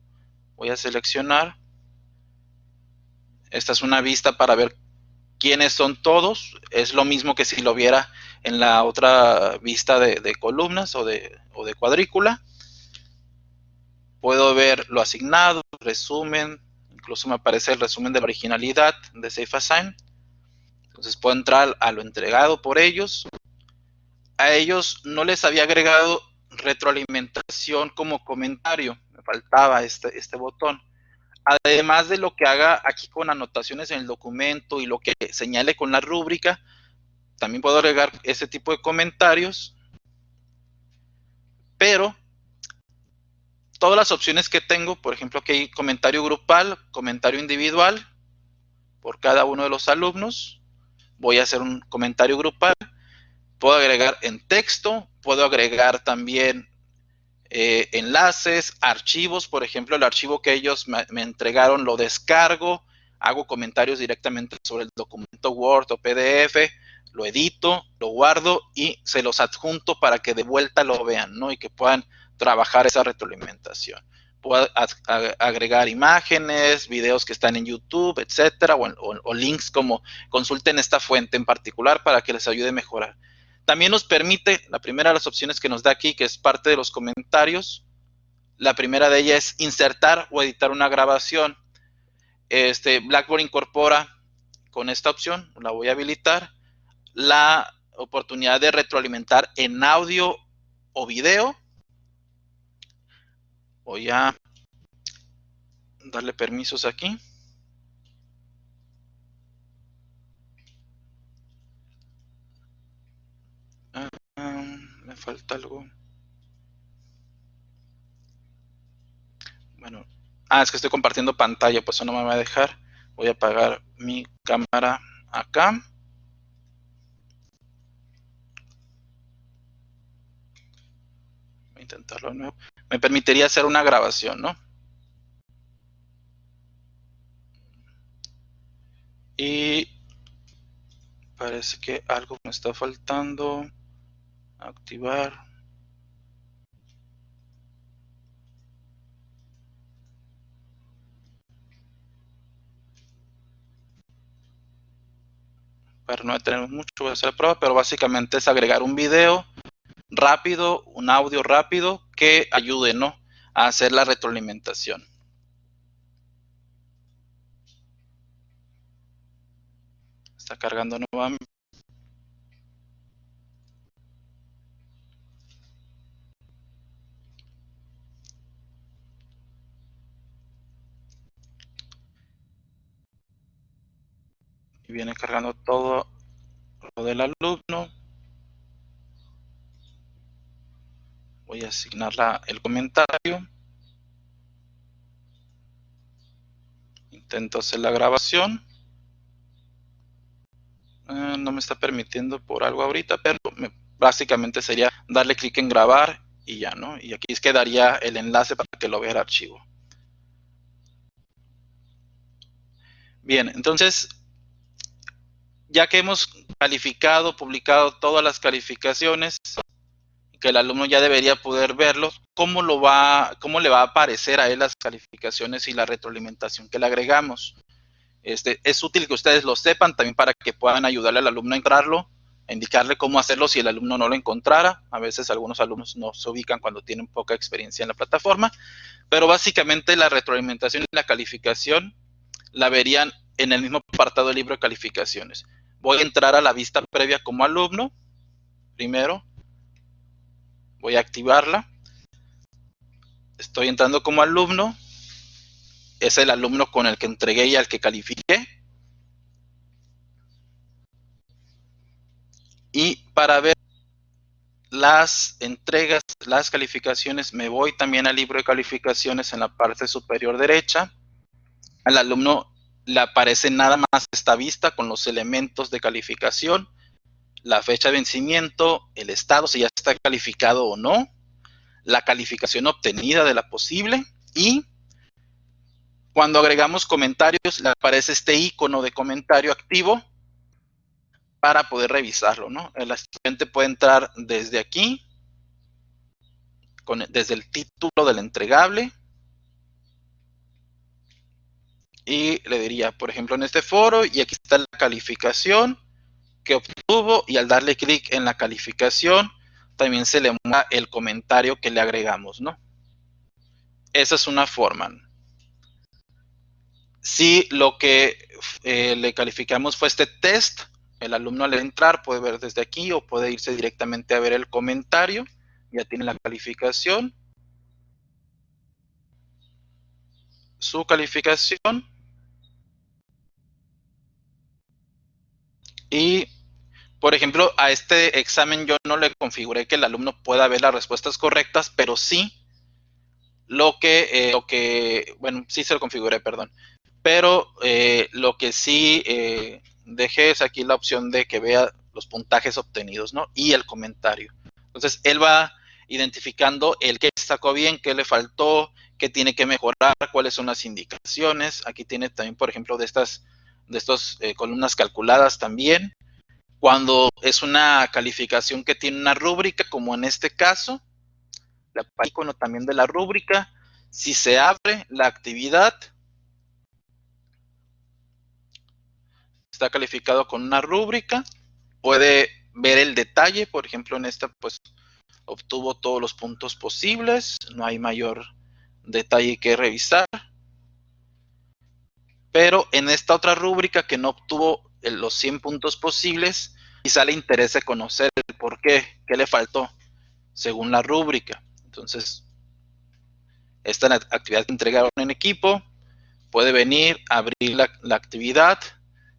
voy a seleccionar. Esta es una vista para ver quiénes son todos. Es lo mismo que si lo viera en la otra vista de columnas o de cuadrícula. Puedo ver lo asignado, resumen, incluso me aparece el resumen de la originalidad de SafeAssign. Entonces puedo entrar a lo entregado por ellos. A ellos no les había agregado retroalimentación como comentario, me faltaba este botón. Además de lo que haga aquí con anotaciones en el documento y lo que señale con la rúbrica, también puedo agregar ese tipo de comentarios, pero todas las opciones que tengo, por ejemplo, aquí hay comentario grupal, comentario individual, por cada uno de los alumnos, voy a hacer un comentario grupal, puedo agregar en texto, puedo agregar también enlaces, archivos, por ejemplo, el archivo que ellos me entregaron lo descargo, hago comentarios directamente sobre el documento Word o PDF, lo edito, lo guardo y se los adjunto para que de vuelta lo vean, ¿no? Y que puedan trabajar esa retroalimentación. Puedo agregar imágenes, videos que están en YouTube, etcétera, o links como consulten esta fuente en particular para que les ayude a mejorar. También nos permite, la primera de las opciones que nos da aquí, que es parte de los comentarios, la primera de ellas es insertar o editar una grabación. Blackboard incorpora con esta opción, la voy a habilitar, la oportunidad de retroalimentar en audio o video. Voy a darle permisos aquí. Me falta algo. Bueno, es que estoy compartiendo pantalla, pues eso no me va a dejar. Voy a apagar mi cámara acá. Voy a intentarlo de nuevo. Me permitiría hacer una grabación, ¿no? Y parece que algo me está faltando. Activar. Para no detenernos mucho, voy a hacer la prueba, pero básicamente es agregar un video rápido, un audio rápido que ayude, ¿no?, a hacer la retroalimentación. Está cargando nuevamente. Y viene cargando todo lo del alumno. Voy a asignar el comentario. Intento hacer la grabación. No me está permitiendo por algo ahorita, pero básicamente sería darle clic en grabar y ya, ¿no? Y aquí quedaría el enlace para que lo vea el archivo. Bien, entonces, ya que hemos calificado, publicado todas las calificaciones, que el alumno ya debería poder verlo, ¿cómo le va a aparecer a él las calificaciones y la retroalimentación que le agregamos? Es útil que ustedes lo sepan también para que puedan ayudarle al alumno a encontrarlo, a indicarle cómo hacerlo si el alumno no lo encontrara. A veces algunos alumnos no se ubican cuando tienen poca experiencia en la plataforma, pero básicamente la retroalimentación y la calificación la verían en el mismo apartado del libro de calificaciones. Voy a entrar a la vista previa como alumno, primero, voy a activarla, estoy entrando como alumno, es el alumno con el que entregué y al que califiqué. Y para ver las entregas, las calificaciones, me voy también al libro de calificaciones en la parte superior derecha. Al alumno le aparece nada más esta vista con los elementos de calificación, la fecha de vencimiento, el estado, si ya está calificado o no, la calificación obtenida de la posible, y cuando agregamos comentarios le aparece este icono de comentario activo para poder revisarlo, ¿no? El estudiante puede entrar desde aquí, desde el título del entregable, y le diría, por ejemplo, en este foro, y aquí está la calificación que obtuvo, y al darle clic en la calificación también se le muestra el comentario que le agregamos, ¿no? Esa es una forma. Si lo que le calificamos fue este test, el alumno al entrar puede ver desde aquí o puede irse directamente a ver el comentario, ya tiene la calificación, su calificación, y por ejemplo, a este examen yo no le configuré que el alumno pueda ver las respuestas correctas, pero sí bueno, sí se lo configuré, perdón. Pero lo que sí dejé es aquí la opción de que vea los puntajes obtenidos, ¿no? Y el comentario. Entonces, él va identificando el que sacó bien, qué le faltó, qué tiene que mejorar, cuáles son las indicaciones. Aquí tiene también, por ejemplo, de estas columnas calculadas también. Cuando es una calificación que tiene una rúbrica, como en este caso, el icono también de la rúbrica, si se abre la actividad, está calificado con una rúbrica, puede ver el detalle, por ejemplo en esta pues obtuvo todos los puntos posibles, no hay mayor detalle que revisar, pero en esta otra rúbrica que no obtuvo los 100 puntos posibles, quizá le interese conocer el por qué le faltó según la rúbrica. Entonces, esta actividad que entregaron en equipo, puede venir, abrir la actividad,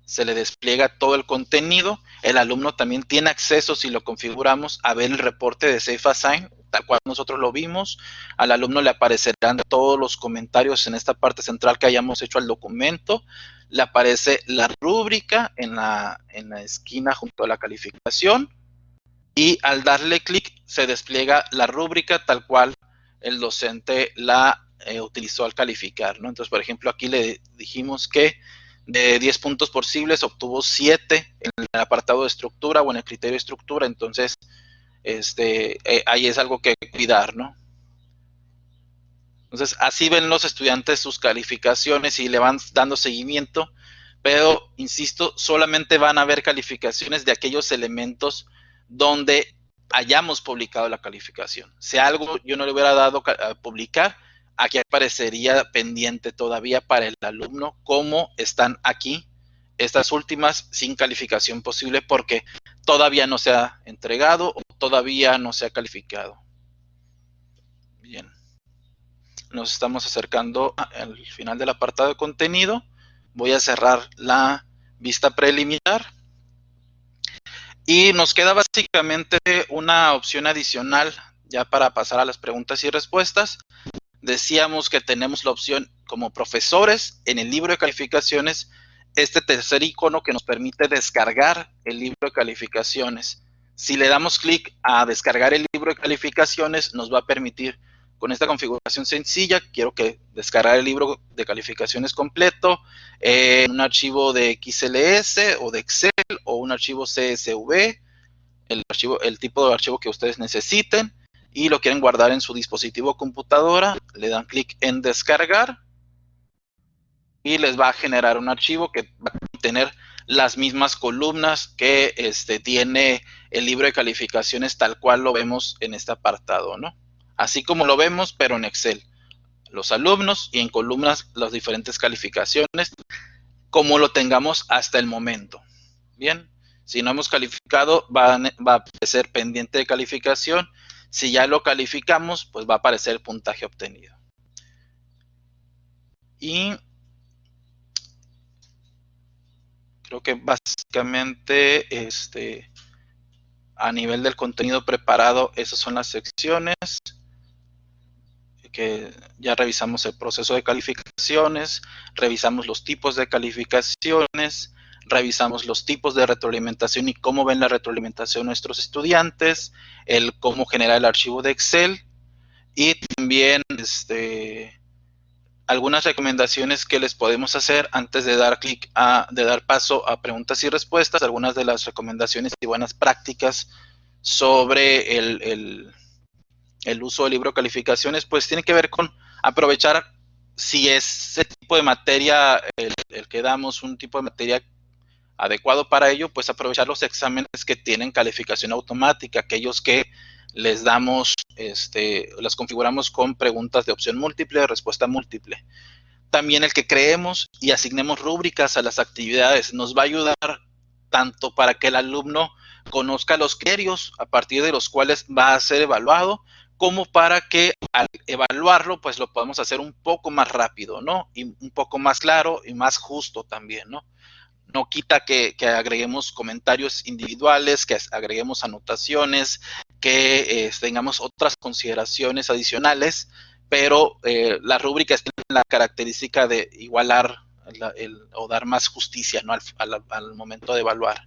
se le despliega todo el contenido, el alumno también tiene acceso, si lo configuramos, a ver el reporte de Safe Assign, tal cual nosotros lo vimos. Al alumno le aparecerán todos los comentarios en esta parte central que hayamos hecho al documento, le aparece la rúbrica en la esquina junto a la calificación, y al darle clic se despliega la rúbrica tal cual el docente la utilizó al calificar, ¿no? Entonces, por ejemplo, aquí le dijimos que de 10 puntos posibles obtuvo 7 en el apartado de estructura o en el criterio de estructura. Entonces, ahí es algo que cuidar, ¿no? Entonces, así ven los estudiantes sus calificaciones y le van dando seguimiento, pero, insisto, solamente van a ver calificaciones de aquellos elementos donde hayamos publicado la calificación. Si algo yo no le hubiera dado a publicar, aquí aparecería pendiente todavía para el alumno cómo están aquí estas últimas sin calificación posible porque todavía no se ha entregado o todavía no se ha calificado. Bien. Nos estamos acercando al final del apartado de contenido. Voy a cerrar la vista preliminar. Y nos queda básicamente una opción adicional ya para pasar a las preguntas y respuestas. decíamos que tenemos la opción como profesores en el libro de calificaciones, este tercer icono que nos permite descargar el libro de calificaciones. Si le damos clic a descargar el libro de calificaciones, nos va a permitir, con esta configuración sencilla, quiero que descargar el libro de calificaciones completo, en un archivo de XLS o de Excel o un archivo CSV, el tipo de archivo que ustedes necesiten, y lo quieren guardar en su dispositivo computadora, le dan clic en descargar y les va a generar un archivo que va a contener las mismas columnas que tiene el libro de calificaciones tal cual lo vemos en este apartado, ¿no? Así como lo vemos, pero en Excel. Los alumnos y en columnas las diferentes calificaciones, como lo tengamos hasta el momento. Bien, si no hemos calificado, va a aparecer pendiente de calificación. Si ya lo calificamos, pues va a aparecer el puntaje obtenido. Y creo que básicamente a nivel del contenido preparado, esas son las secciones que ya revisamos. El proceso de calificaciones, revisamos los tipos de calificaciones, revisamos los tipos de retroalimentación y cómo ven la retroalimentación nuestros estudiantes, el cómo generar el archivo de Excel, y también algunas recomendaciones que les podemos hacer antes de dar paso a preguntas y respuestas, algunas de las recomendaciones y buenas prácticas sobre el uso del libro de calificaciones, pues tiene que ver con aprovechar, si ese tipo de materia, el que damos un tipo de materia adecuado para ello, pues aprovechar los exámenes que tienen calificación automática, aquellos que les damos, las configuramos con preguntas de opción múltiple, de respuesta múltiple. También el que creemos y asignemos rúbricas a las actividades nos va a ayudar tanto para que el alumno conozca los criterios a partir de los cuales va a ser evaluado, como para que al evaluarlo, pues lo podamos hacer un poco más rápido, ¿no? Y un poco más claro y más justo también, ¿no? No quita que agreguemos comentarios individuales, que agreguemos anotaciones, que tengamos otras consideraciones adicionales, pero las rúbricas tienen la característica de igualar o dar más justicia, ¿no? al momento de evaluar.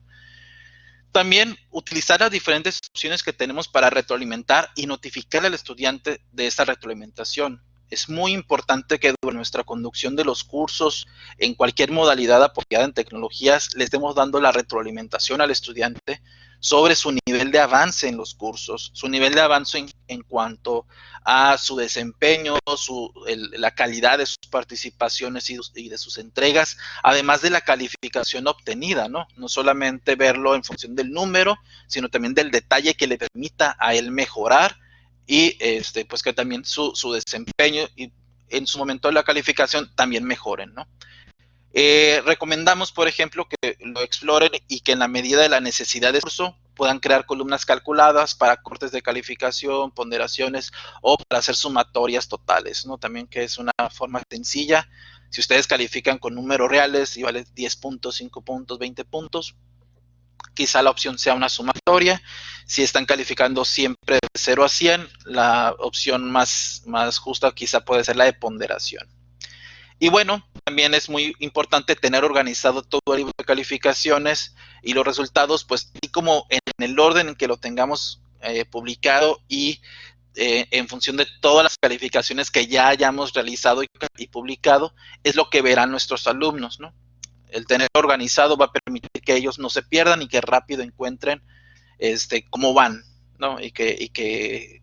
También utilizar las diferentes opciones que tenemos para retroalimentar y notificar al estudiante de esa retroalimentación. Es muy importante que durante nuestra conducción de los cursos, en cualquier modalidad apoyada en tecnologías, le estemos dando la retroalimentación al estudiante sobre su nivel de avance en los cursos, su nivel de avance en cuanto a su desempeño, la calidad de sus participaciones y de sus entregas, además de la calificación obtenida, ¿no? No solamente verlo en función del número, sino también del detalle que le permita a él mejorar, y pues que también su desempeño y en su momento de la calificación también mejoren, ¿no? Recomendamos, por ejemplo, que lo exploren y que en la medida de la necesidad del curso puedan crear columnas calculadas para cortes de calificación, ponderaciones o para hacer sumatorias totales, ¿no? También, que es una forma sencilla. Si ustedes califican con números reales y vale 10 puntos, 5 puntos, 20 puntos, quizá la opción sea una sumatoria. Si están calificando siempre de 0 a 100, la opción más justa quizá puede ser la de ponderación. Y bueno, también es muy importante tener organizado todo el libro de calificaciones y los resultados, pues, así como en el orden en que lo tengamos publicado, y en función de todas las calificaciones que ya hayamos realizado y publicado, es lo que verán nuestros alumnos, ¿no? El tener organizado va a permitir que ellos no se pierdan y que rápido encuentren cómo van, ¿no? Y que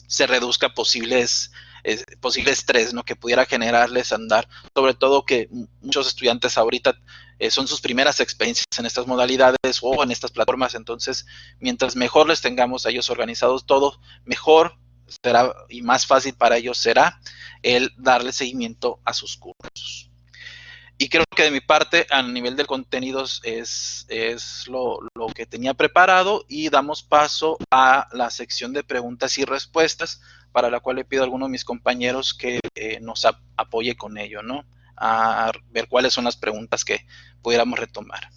se reduzca posible estrés, ¿no? Que pudiera generarles andar, sobre todo que muchos estudiantes ahorita son sus primeras experiencias en estas modalidades o en estas plataformas. Entonces, mientras mejor les tengamos a ellos organizados todo, mejor será y más fácil para ellos será el darle seguimiento a sus cursos. Y creo que de mi parte, a nivel de contenidos, es lo que tenía preparado, y damos paso a la sección de preguntas y respuestas, para la cual le pido a alguno de mis compañeros que nos apoye con ello, ¿no? A ver cuáles son las preguntas que pudiéramos retomar.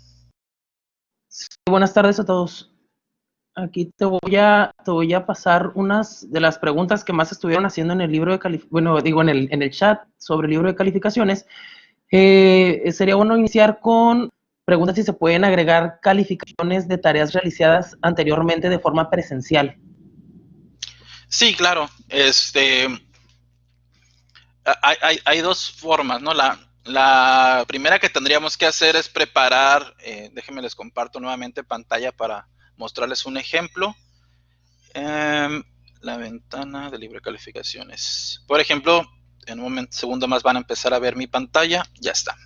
Buenas tardes a todos. Aquí te voy a pasar unas de las preguntas que más estuvieron haciendo en el libro de en el chat sobre el libro de calificaciones. Sería bueno iniciar con preguntas si se pueden agregar calificaciones de tareas realizadas anteriormente de forma presencial. Sí, claro. Hay dos formas, ¿no? La primera que tendríamos que hacer es preparar, déjenme les comparto nuevamente pantalla para mostrarles un ejemplo. La ventana de libre calificaciones. Por ejemplo, en un segundo más van a empezar a ver mi pantalla. Ya está.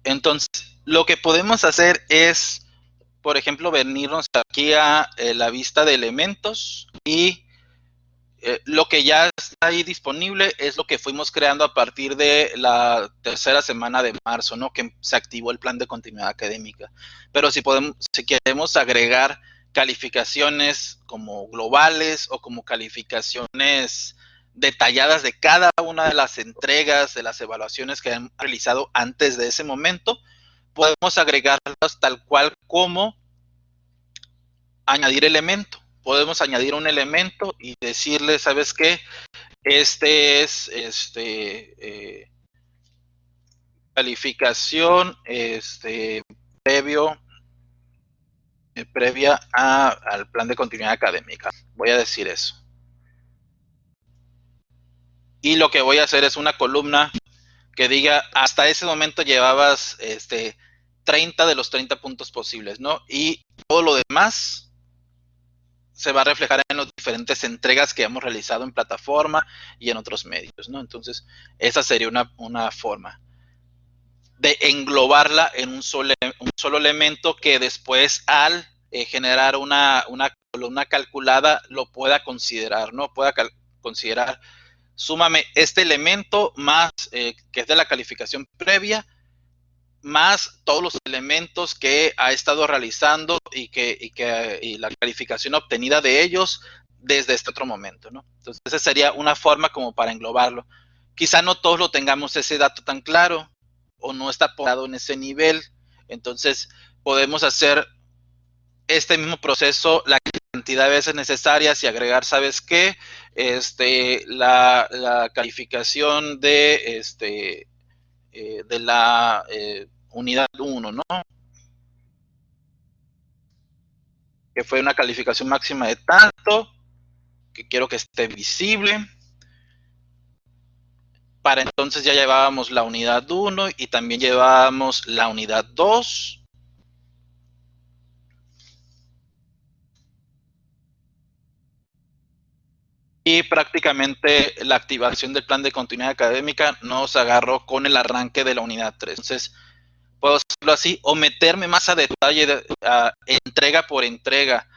Entonces, lo que podemos hacer es, por ejemplo, venirnos aquí a la vista de elementos y lo que ya está ahí disponible es lo que fuimos creando a partir de la tercera semana de marzo, ¿no? Que se activó el plan de continuidad académica. Pero si queremos agregar calificaciones como globales o como calificaciones detalladas de cada una de las entregas, de las evaluaciones que han realizado antes de ese momento, podemos agregarlas tal cual como añadir elemento. Podemos añadir un elemento y decirle, ¿sabes qué? Este es calificación previa al plan de continuidad académica. Voy a decir eso. Y lo que voy a hacer es una columna que diga, hasta ese momento llevabas 30 de los 30 puntos posibles, ¿no? Y todo lo demás se va a reflejar en las diferentes entregas que hemos realizado en plataforma y en otros medios, ¿no? Entonces, esa sería una forma de englobarla en un solo elemento que después al generar una columna calculada lo pueda considerar, ¿no? Pueda considerar, súmame este elemento más que es de la calificación previa, más todos los elementos que ha estado realizando y la calificación obtenida de ellos desde este otro momento, ¿no? Entonces, esa sería una forma como para englobarlo. Quizá no todos lo tengamos ese dato tan claro o no está apoyado en ese nivel. Entonces, podemos hacer este mismo proceso la cantidad de veces necesarias y agregar, ¿sabes qué? La calificación de la unidad 1, ¿no? Que fue una calificación máxima de tanto, que quiero que esté visible. Para entonces ya llevábamos la unidad 1 y también llevábamos la unidad 2. Y prácticamente la activación del plan de continuidad académica nos agarró con el arranque de la unidad 3. Entonces, puedo hacerlo así o meterme más a detalle, entrega por entrega.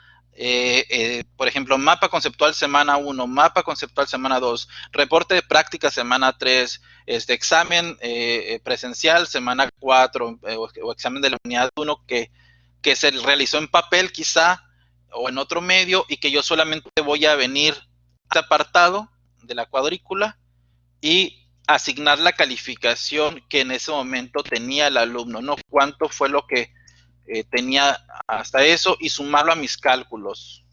Por ejemplo, mapa conceptual semana 1, mapa conceptual semana 2, reporte de práctica semana 3, examen presencial semana 4 o examen de la unidad 1 que se realizó en papel quizá o en otro medio y que yo solamente voy a venir a este apartado de la cuadrícula y asignar la calificación que en ese momento tenía el alumno, ¿no? Cuánto fue lo que tenía hasta eso y sumarlo a mis cálculos,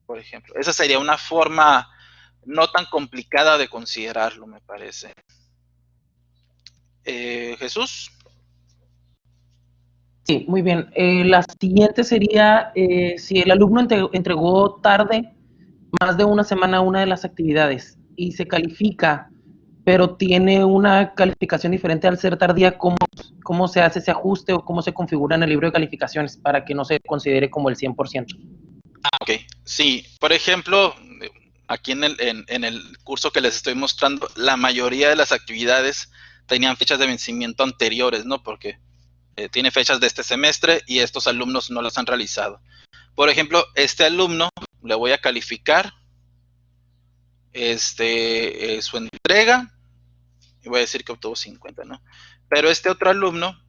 por ejemplo. Esa sería una forma no tan complicada de considerarlo, me parece. Jesús. Sí, muy bien. La siguiente sería si el alumno entregó tarde más de una semana una de las actividades y se califica, pero tiene una calificación diferente al ser tardía, ¿cómo se hace ese ajuste o cómo se configura en el libro de calificaciones para que no se considere como el 100%? Ok, sí. Por ejemplo, aquí en el curso que les estoy mostrando, la mayoría de las actividades tenían fechas de vencimiento anteriores, ¿no? Porque tiene fechas de este semestre y estos alumnos no las han realizado. Por ejemplo, este alumno le voy a calificar su entrega y voy a decir que obtuvo 50, ¿no? Pero este otro alumno,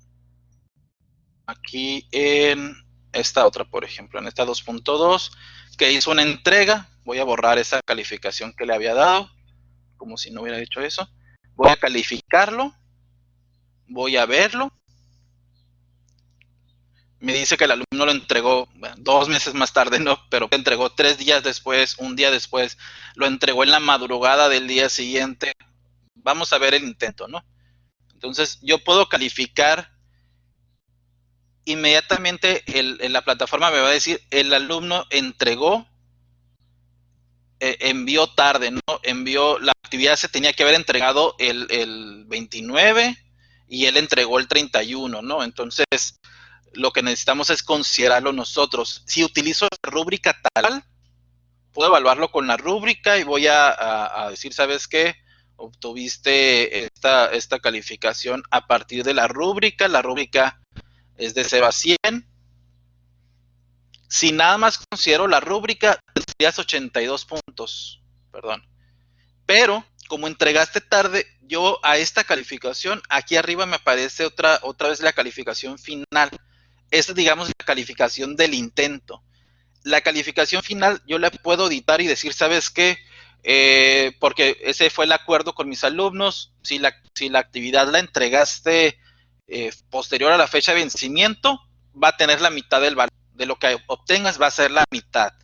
aquí en esta otra, por ejemplo, en esta 2.2, que hizo una entrega, voy a borrar esa calificación que le había dado, como si no hubiera hecho eso. Voy a calificarlo, voy a verlo, me dice que el alumno lo entregó, bueno, 2 meses más tarde, ¿no? Pero que entregó 3 días después, un día después, lo entregó en la madrugada del día siguiente. Vamos a ver el intento, ¿no? Entonces, yo puedo calificar inmediatamente, la plataforma me va a decir, el alumno entregó, envió tarde, ¿no? Envió, la actividad se tenía que haber entregado el 29 y él entregó el 31, ¿no? Entonces, lo que necesitamos es considerarlo nosotros. Si utilizo la rúbrica tal, puedo evaluarlo con la rúbrica y voy a decir, ¿sabes qué? Obtuviste esta calificación a partir de la rúbrica. La rúbrica es de 0 a 100. Si nada más considero la rúbrica, tendrías 82 puntos. Perdón. Pero, como entregaste tarde, yo a esta calificación, aquí arriba me aparece otra vez la calificación final. Esta es, digamos, la calificación del intento. La calificación final yo la puedo editar y decir, ¿sabes qué? Porque ese fue el acuerdo con mis alumnos. Si la actividad la entregaste posterior a la fecha de vencimiento, va a tener la mitad del valor. De lo que obtengas va a ser la mitad.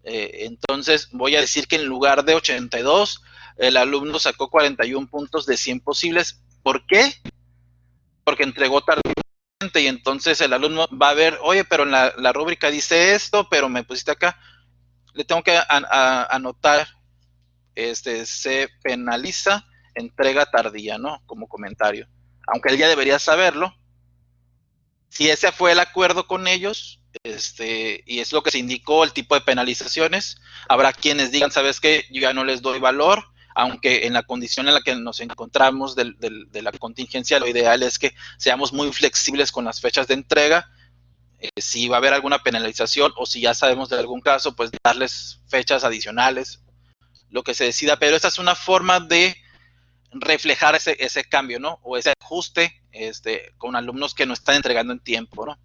Entonces voy a decir que en lugar de 82, el alumno sacó 41 puntos de 100 posibles. ¿Por qué? Porque entregó tarde y entonces el alumno va a ver, oye, pero en la rúbrica dice esto, pero me pusiste acá. Le tengo que anotar, se penaliza entrega tardía, ¿no? Como comentario. Aunque él ya debería saberlo. Si ese fue el acuerdo con ellos, y es lo que se indicó, el tipo de penalizaciones, habrá quienes digan, ¿sabes qué? Yo ya no les doy valor, aunque en la condición en la que nos encontramos de la contingencia, lo ideal es que seamos muy flexibles con las fechas de entrega. Si va a haber alguna penalización o si ya sabemos de algún caso, pues darles fechas adicionales, lo que se decida, pero esta es una forma de reflejar ese cambio, ¿no? O ese ajuste con alumnos que no están entregando en tiempo, ¿no?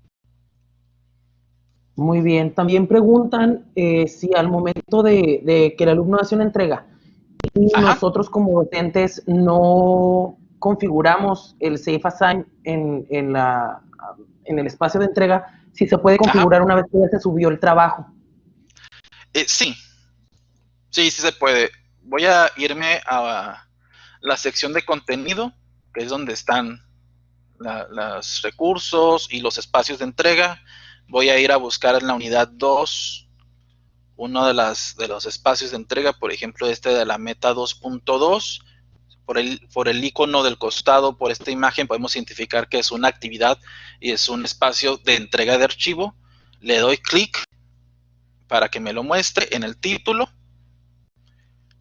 Muy bien. También preguntan si al momento de que el alumno hace una entrega y Ajá, nosotros como docentes no configuramos el Safe Assign en el espacio de entrega, si se puede ajá. configurar una vez que ya se subió el trabajo. Sí, sí, sí se puede. Voy a irme a la sección de contenido, que es donde están los recursos y los espacios de entrega. Voy a ir a buscar en la unidad 2 uno de los espacios de entrega, por ejemplo, de la meta 2.2. Por el icono del costado, por esta imagen, podemos identificar que es una actividad y es un espacio de entrega de archivo. Le doy clic para que me lo muestre en el título.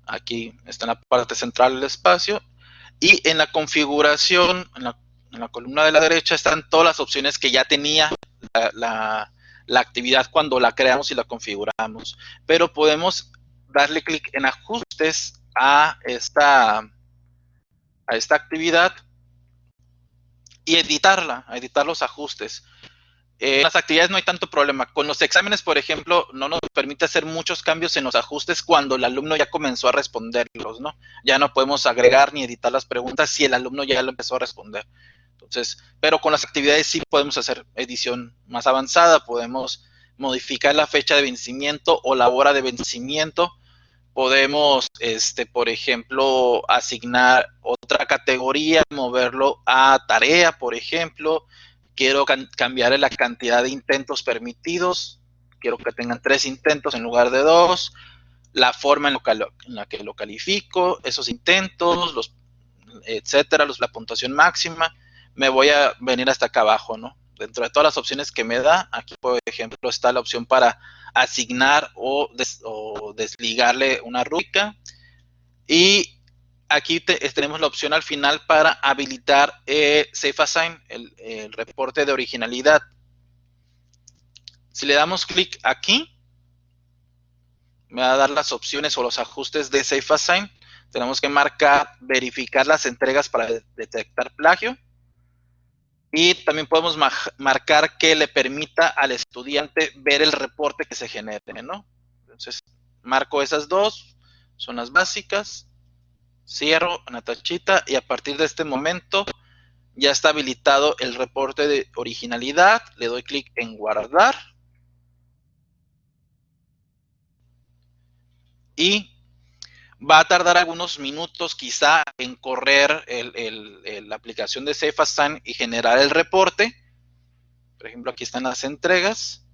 Aquí está en la parte central del espacio. Y en la configuración, en la columna de la derecha, están todas las opciones que ya tenía la actividad cuando la creamos y la configuramos. Pero podemos darle clic en ajustes a esta actividad y editarla, a editar los ajustes. En las actividades no hay tanto problema. Con los exámenes, por ejemplo, no nos permite hacer muchos cambios en los ajustes cuando el alumno ya comenzó a responderlos, ¿no? Ya no podemos agregar ni editar las preguntas si el alumno ya lo empezó a responder. Entonces, pero con las actividades sí podemos hacer edición más avanzada, podemos modificar la fecha de vencimiento o la hora de vencimiento. Podemos, por ejemplo, asignar otra categoría, moverlo a tarea, por ejemplo. Quiero cambiar la cantidad de intentos permitidos. Quiero que tengan 3 intentos en lugar de 2. La forma en la que lo califico, esos intentos, etcétera, la puntuación máxima. Me voy a venir hasta acá abajo, ¿no? Dentro de todas las opciones que me da, aquí por ejemplo está la opción para asignar o desligarle una rúbrica. Y aquí tenemos la opción al final para habilitar Safe Assign, el reporte de originalidad. Si le damos clic aquí, me va a dar las opciones o los ajustes de Safe Assign. Tenemos que verificar las entregas para detectar plagio. Y también podemos marcar que le permita al estudiante ver el reporte que se genere, ¿no? Entonces, marco esas dos, son las básicas, cierro una tachita y a partir de este momento Ya está habilitado el reporte de originalidad. Le doy clic en guardar. Y va a tardar algunos minutos quizá en correr la aplicación de SafeAssign y generar el reporte. Por ejemplo, aquí están las entregas.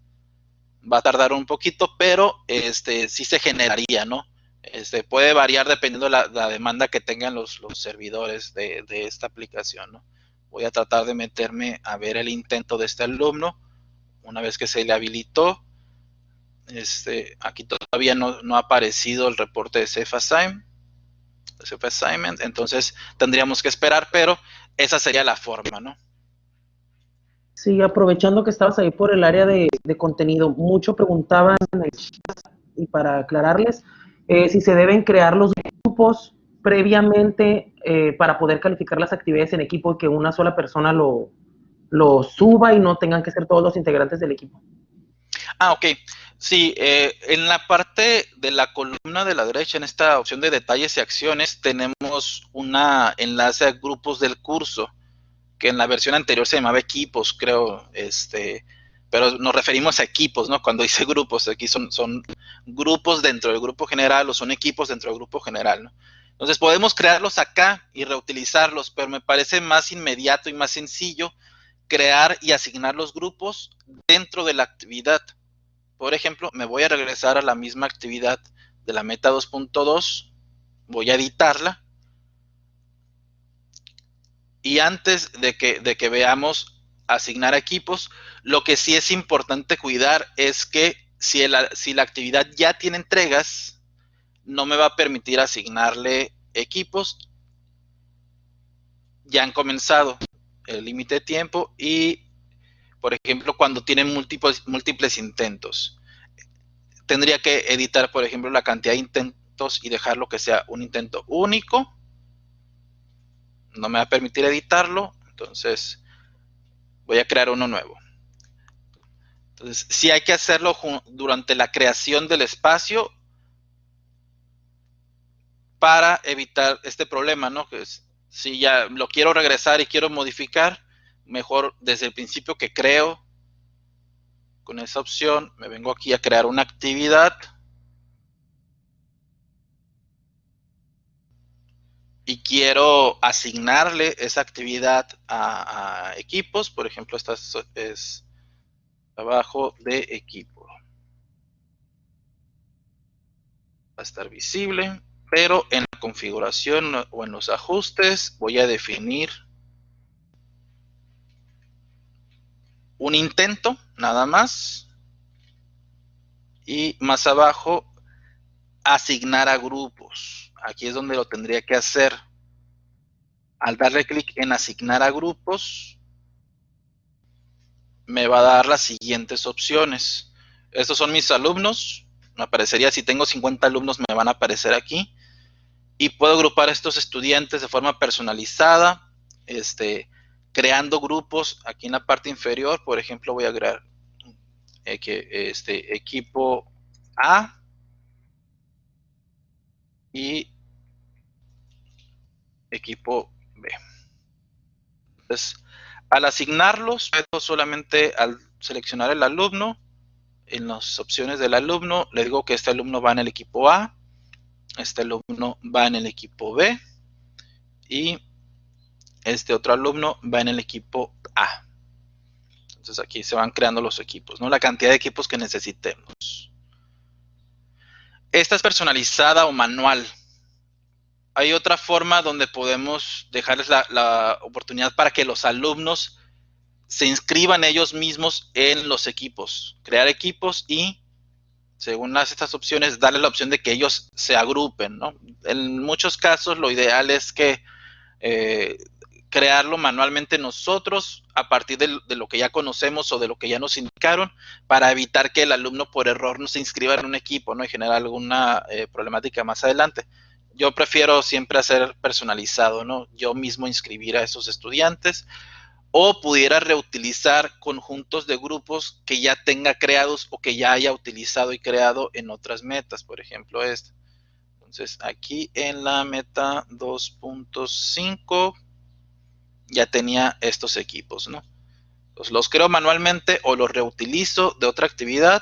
Va a tardar un poquito, pero sí se generaría, ¿no? Puede variar dependiendo de la demanda que tengan los servidores de esta aplicación, ¿no? Voy a tratar de meterme a ver el intento de este alumno. Una vez que se le habilitó, aquí todavía no ha aparecido el reporte de SafeAssign, entonces tendríamos que esperar, pero esa sería la forma, ¿no? Sí, aprovechando que estabas ahí por el área de contenido, mucho preguntaban en el chat, y para aclararles, si se deben crear los grupos previamente para poder calificar las actividades en equipo y que una sola persona lo suba y no tengan que ser todos los integrantes del equipo. Ah, ok. Sí, en la parte de la columna de la derecha, en esta opción de detalles y acciones, tenemos una enlace a grupos del curso, que en la versión anterior se llamaba equipos, creo, pero nos referimos a equipos, ¿no? Cuando dice grupos, aquí son grupos dentro del grupo general o son equipos dentro del grupo general, ¿no? Entonces podemos crearlos acá y reutilizarlos, pero me parece más inmediato y más sencillo crear y asignar los grupos dentro de la actividad. Por ejemplo, me voy a regresar a la misma actividad de la meta 2.2, voy a editarla, y antes de que veamos asignar equipos, lo que sí es importante cuidar es que si la actividad ya tiene entregas, no me va a permitir asignarle equipos. Ya han comenzado el límite de tiempo y, por ejemplo, cuando tienen múltiples intentos, tendría que editar, por ejemplo, la cantidad de intentos y dejarlo que sea un intento único. No me va a permitir editarlo, entonces voy a crear uno nuevo. Entonces, sí hay que hacerlo durante la creación del espacio para evitar este problema, ¿no? Que si ya lo quiero regresar y quiero modificar, mejor desde el principio que creo con esa opción, me vengo aquí a crear una actividad y quiero asignarle esa actividad a equipos. Por ejemplo, esta es trabajo de equipo. Va a estar visible, pero en la configuración o en los ajustes voy a definir un intento nada más, y más abajo asignar a grupos. Aquí es donde lo tendría que hacer. Al darle clic en asignar a grupos, me va a dar las siguientes opciones. Estos son mis alumnos. Me aparecería, si tengo 50 alumnos, me van a aparecer aquí. Y puedo agrupar a estos estudiantes de forma personalizada, creando grupos. Aquí en la parte inferior, por ejemplo, voy a crear equipo A y equipo B. Entonces, al asignarlos, solamente al seleccionar el alumno, en las opciones del alumno, le digo que este alumno va en el equipo A, este alumno va en el equipo B y este otro alumno va en el equipo A. Entonces aquí se van creando los equipos, ¿no? La cantidad de equipos que necesitemos. Esta es personalizada o manual. Hay otra forma donde podemos dejarles la oportunidad para que los alumnos se inscriban ellos mismos en los equipos. Crear equipos y, según estas opciones, darle la opción de que ellos se agrupen, ¿no? En muchos casos lo ideal es que crearlo manualmente nosotros a partir de lo que ya conocemos o de lo que ya nos indicaron, para evitar que el alumno por error no se inscriba en un equipo, ¿no? Y generar alguna problemática más adelante. Yo prefiero siempre hacer personalizado, ¿no? Yo mismo inscribir a esos estudiantes, o pudiera reutilizar conjuntos de grupos que ya tenga creados o que ya haya utilizado y creado en otras metas, por ejemplo esta. Entonces aquí en la meta 2.5 ya tenía estos equipos, ¿no? Entonces, los creo manualmente o los reutilizo de otra actividad.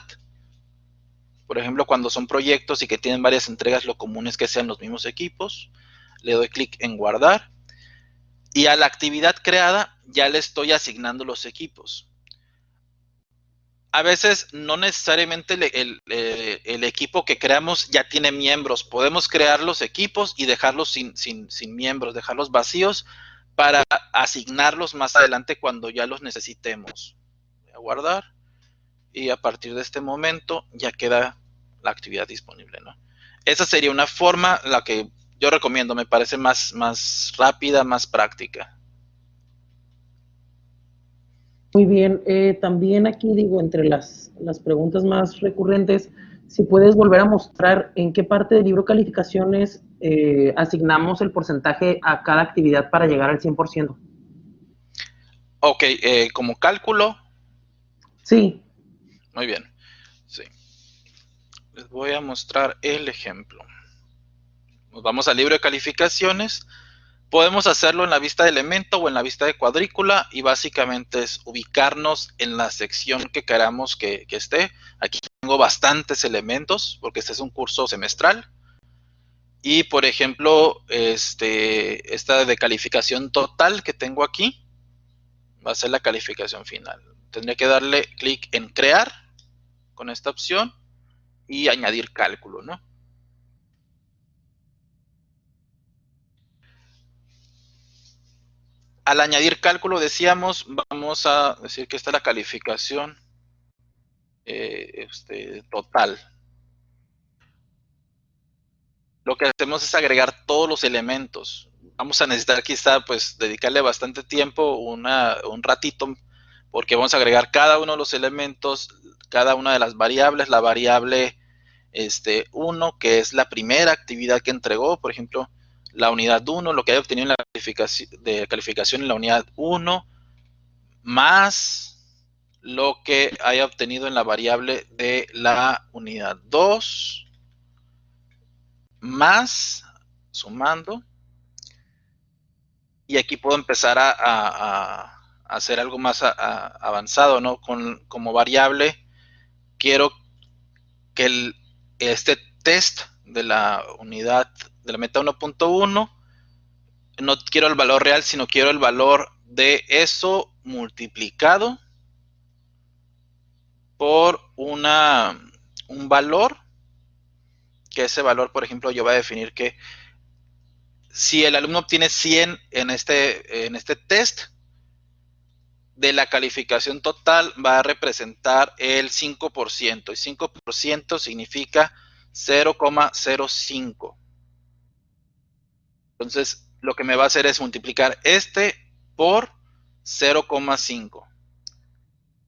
Por ejemplo, cuando son proyectos y que tienen varias entregas, lo común es que sean los mismos equipos. Le doy clic en guardar. Y a la actividad creada ya le estoy asignando los equipos. A veces no necesariamente el equipo que creamos ya tiene miembros. Podemos crear los equipos y dejarlos sin miembros, dejarlos vacíos para asignarlos más adelante cuando ya los necesitemos. Voy a guardar y a partir de este momento ya queda la actividad disponible, ¿no? Esa sería una forma, la que yo recomiendo, me parece más rápida, más práctica. Muy bien, también aquí digo, entre las preguntas más recurrentes, si puedes volver a mostrar en qué parte del libro calificaciones asignamos el porcentaje a cada actividad para llegar al 100%. Ok, como cálculo. Sí. Muy bien, sí. Les voy a mostrar el ejemplo. Nos vamos al libro de calificaciones. Podemos hacerlo en la vista de elemento o en la vista de cuadrícula y básicamente es ubicarnos en la sección que queramos que esté. Aquí tengo bastantes elementos porque este es un curso semestral. Y por ejemplo, esta de calificación total que tengo aquí va a ser la calificación final. Tendría que darle clic en crear con esta opción y añadir cálculo, ¿no? Al añadir cálculo decíamos, vamos a decir que esta es la calificación total. Lo que hacemos es agregar todos los elementos. Vamos a necesitar quizá pues dedicarle bastante tiempo, un ratito, porque vamos a agregar cada uno de los elementos, cada una de las variables, la variable 1, que es la primera actividad que entregó, por ejemplo, la unidad 1, lo que haya obtenido en la calificación en la unidad 1, más lo que haya obtenido en la variable de la unidad 2, más, sumando, y aquí puedo empezar a hacer algo más avanzado, ¿no? Como variable, quiero que este test de la unidad de la meta 1.1, no quiero el valor real, sino quiero el valor de eso multiplicado por un valor, que ese valor, por ejemplo, yo voy a definir que si el alumno obtiene 100 en este test, de la calificación total va a representar el 5%, y 5% significa 0,05. Entonces, lo que me va a hacer es multiplicar por 0,5.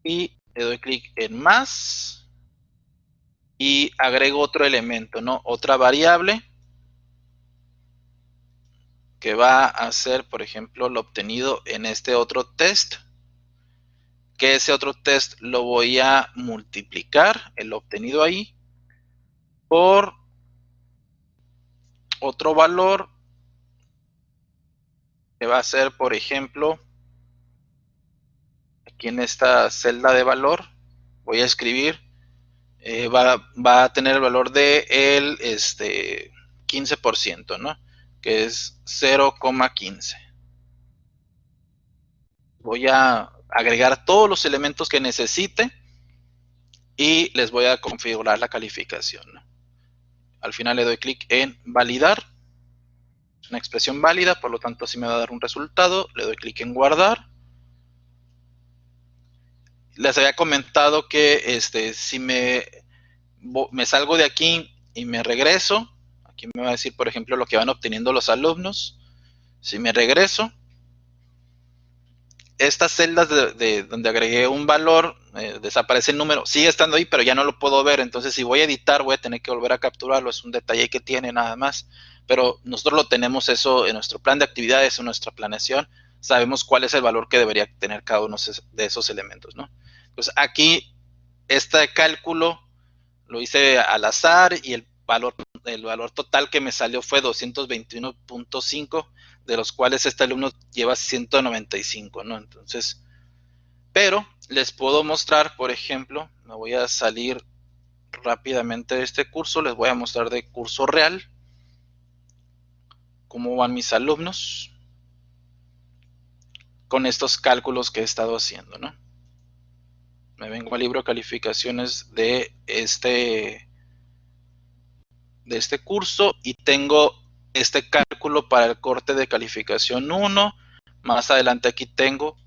Y le doy clic en más y agrego otro elemento, ¿no? Otra variable que va a ser, por ejemplo, lo obtenido en este otro test, que ese otro test lo voy a multiplicar, el obtenido ahí, por otro valor que va a ser, por ejemplo, aquí en esta celda de valor, voy a escribir, va a tener el valor de el 15%, ¿no? Que es 0,15. Voy a agregar todos los elementos que necesite y les voy a configurar la calificación, ¿no? Al final le doy clic en validar. Es una expresión válida, por lo tanto sí me va a dar un resultado. Le doy clic en guardar. Les había comentado que si me salgo de aquí y me regreso, aquí me va a decir, por ejemplo, lo que van obteniendo los alumnos. Si me regreso, estas celdas de donde agregué un valor, desaparece el número, sigue estando ahí, pero ya no lo puedo ver. Entonces, si voy a editar, voy a tener que volver a capturarlo. Es un detalle que tiene nada más. Pero nosotros lo tenemos eso en nuestro plan de actividades, en nuestra planeación. Sabemos cuál es el valor que debería tener cada uno de esos elementos, ¿no? Pues aquí, este cálculo lo hice al azar y el valor total que me salió fue 221.5. de los cuales este alumno lleva 195, ¿no? Entonces, pero les puedo mostrar, por ejemplo, me voy a salir rápidamente de este curso, les voy a mostrar de curso real cómo van mis alumnos con estos cálculos que he estado haciendo, ¿no? Me vengo al libro de calificaciones de este curso y tengo este cálculo para el corte de calificación 1. Más adelante aquí tengo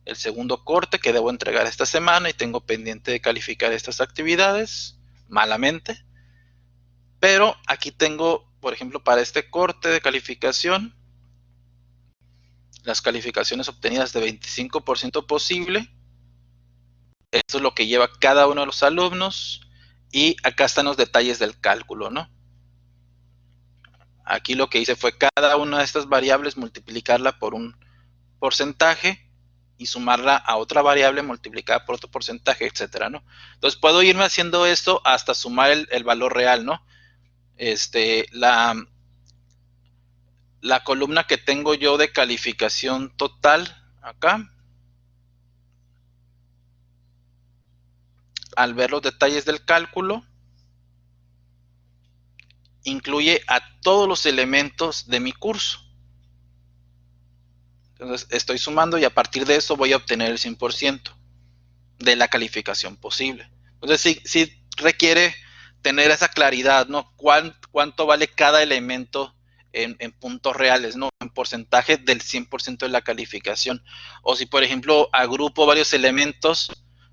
el segundo corte que debo entregar esta semana y tengo pendiente de calificar estas actividades malamente. Pero aquí tengo, por ejemplo, para este corte de calificación, las calificaciones obtenidas de 25% posible. Esto es lo que lleva cada uno de los alumnos. Y acá están los detalles del cálculo, ¿no? Aquí lo que hice fue cada una de estas variables multiplicarla por un porcentaje y sumarla a otra variable multiplicada por otro porcentaje, etcétera, ¿no? Entonces puedo irme haciendo esto hasta sumar el valor real, ¿no? La columna que tengo yo de calificación total acá, al ver los detalles del cálculo, incluye a todos los elementos de mi curso. Entonces estoy sumando y a partir de eso voy a obtener el 100% de la calificación posible. Entonces sí requiere tener esa claridad, ¿no? ¿Cuánto vale cada elemento en puntos reales, ¿no? En porcentaje del 100% de la calificación. O si, por ejemplo, agrupo varios elementos,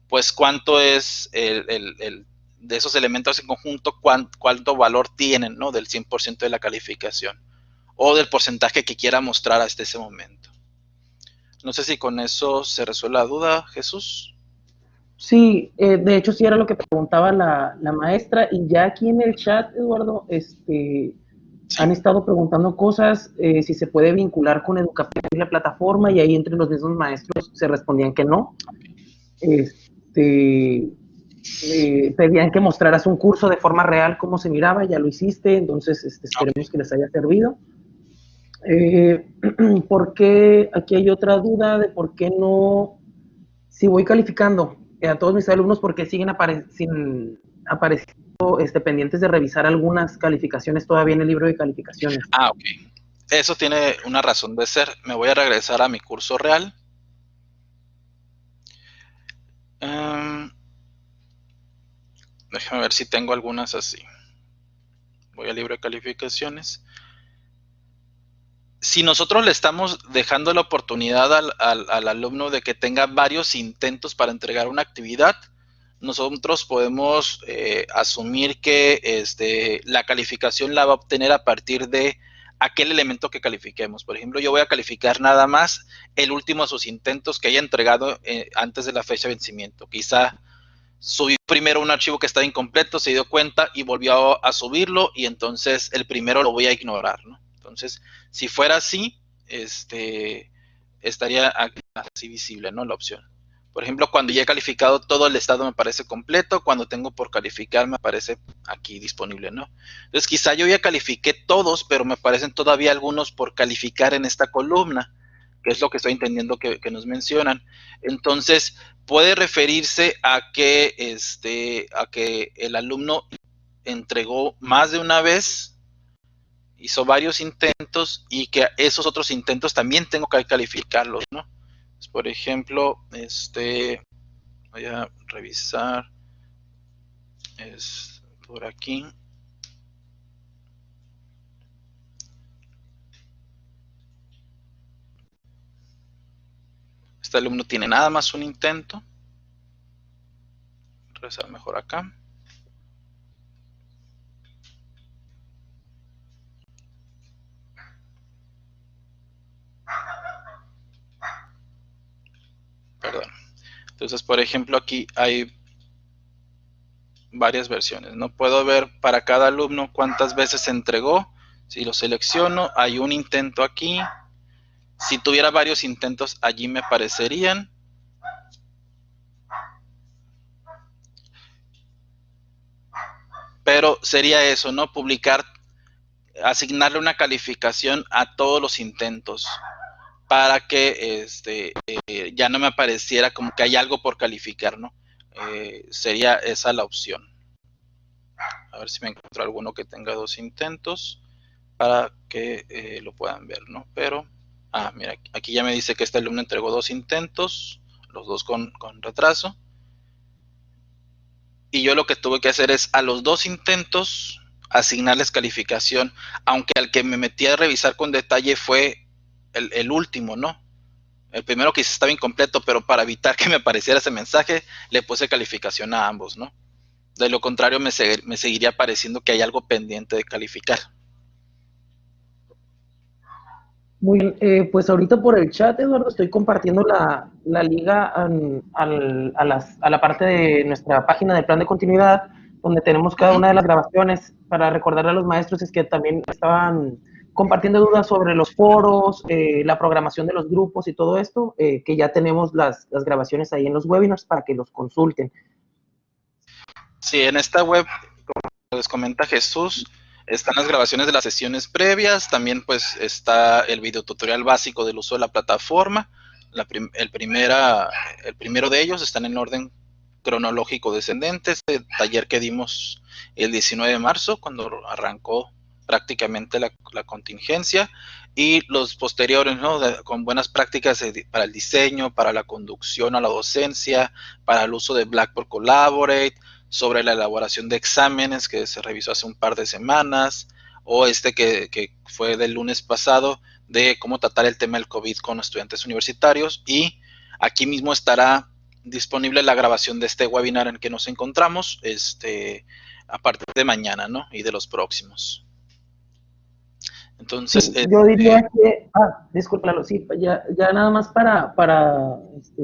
pues cuánto es de esos elementos en conjunto, cuánto valor tienen, ¿no? Del 100% de la calificación. O del porcentaje que quiera mostrar hasta ese momento. No sé si con eso se resuelve la duda, Jesús. Sí, de hecho sí era lo que preguntaba la maestra, y ya aquí en el chat, Eduardo, han estado preguntando cosas, si se puede vincular con Educapep y la plataforma, y ahí entre los mismos maestros se respondían que no. Pedían que mostraras un curso de forma real cómo se miraba, ya lo hiciste, entonces esperemos que les haya servido. Porque aquí hay otra duda de por qué no, si voy calificando a todos mis alumnos, porque siguen apareciendo pendientes de revisar algunas calificaciones todavía en el libro de calificaciones. Ok. Eso tiene una razón de ser. Me voy a regresar a mi curso real. Déjame ver si tengo algunas así. Voy al libro de calificaciones. Si nosotros le estamos dejando la oportunidad al alumno de que tenga varios intentos para entregar una actividad, nosotros podemos asumir que la calificación la va a obtener a partir de aquel elemento que califiquemos. Por ejemplo, yo voy a calificar nada más el último de sus intentos que haya entregado antes de la fecha de vencimiento. Quizá subió primero un archivo que estaba incompleto, se dio cuenta y volvió a subirlo, y entonces el primero lo voy a ignorar, ¿no? Entonces, si fuera así, estaría así visible, ¿no? La opción. Por ejemplo, cuando ya he calificado todo el estado me parece completo, cuando tengo por calificar me aparece aquí disponible, ¿no? Entonces quizá yo ya califiqué todos, pero me aparecen todavía algunos por calificar en esta columna, que es lo que estoy entendiendo que nos mencionan. Entonces, puede referirse a que el alumno entregó más de una vez, hizo varios intentos, y que esos otros intentos también tengo que calificarlos, ¿no? Por ejemplo, voy a revisar, es por aquí. Este alumno tiene nada más un intento. Regresar mejor acá. Perdón. Entonces, por ejemplo, aquí hay varias versiones. No puedo ver para cada alumno cuántas veces se entregó. Si lo selecciono, hay un intento aquí. Si tuviera varios intentos, allí me aparecerían. Pero sería eso, ¿no? Publicar asignarle una calificación a todos los intentos para que ya no me apareciera como que hay algo por calificar, ¿no? Sería esa la opción. A ver si me encuentro alguno que tenga 2 intentos para que lo puedan ver, ¿no? Pero, mira, aquí ya me dice que este alumno entregó 2 intentos, los 2 con retraso. Y yo lo que tuve que hacer es a los 2 intentos asignarles calificación, aunque al que me metí a revisar con detalle fue el último, ¿no? El primero que hice estaba incompleto, pero para evitar que me apareciera ese mensaje, le puse calificación a ambos, ¿no? De lo contrario, me seguiría pareciendo que hay algo pendiente de calificar. Muy bien, pues ahorita por el chat, Eduardo, estoy compartiendo la liga a la parte de nuestra página del plan de continuidad, donde tenemos cada una de las grabaciones. Para recordarle a los maestros es que también estaban compartiendo dudas sobre los foros, la programación de los grupos y todo esto, que ya tenemos las grabaciones ahí en los webinars para que los consulten. Sí, en esta web, como les comenta Jesús, están las grabaciones de las sesiones previas, también pues está el video tutorial básico del uso de la plataforma. El primero de ellos están en orden cronológico descendente, este taller que dimos el 19 de marzo, cuando arrancó prácticamente la contingencia, y los posteriores, ¿no? Con buenas prácticas para el diseño, para la conducción a la docencia, para el uso de Blackboard Collaborate, sobre la elaboración de exámenes que se revisó hace un par de semanas, o que fue del lunes pasado, de cómo tratar el tema del COVID con estudiantes universitarios. Y aquí mismo estará disponible la grabación de este webinar en que nos encontramos a partir de mañana, ¿no? Y de los próximos. Entonces, yo diría que, discúlpalo, sí, ya nada más para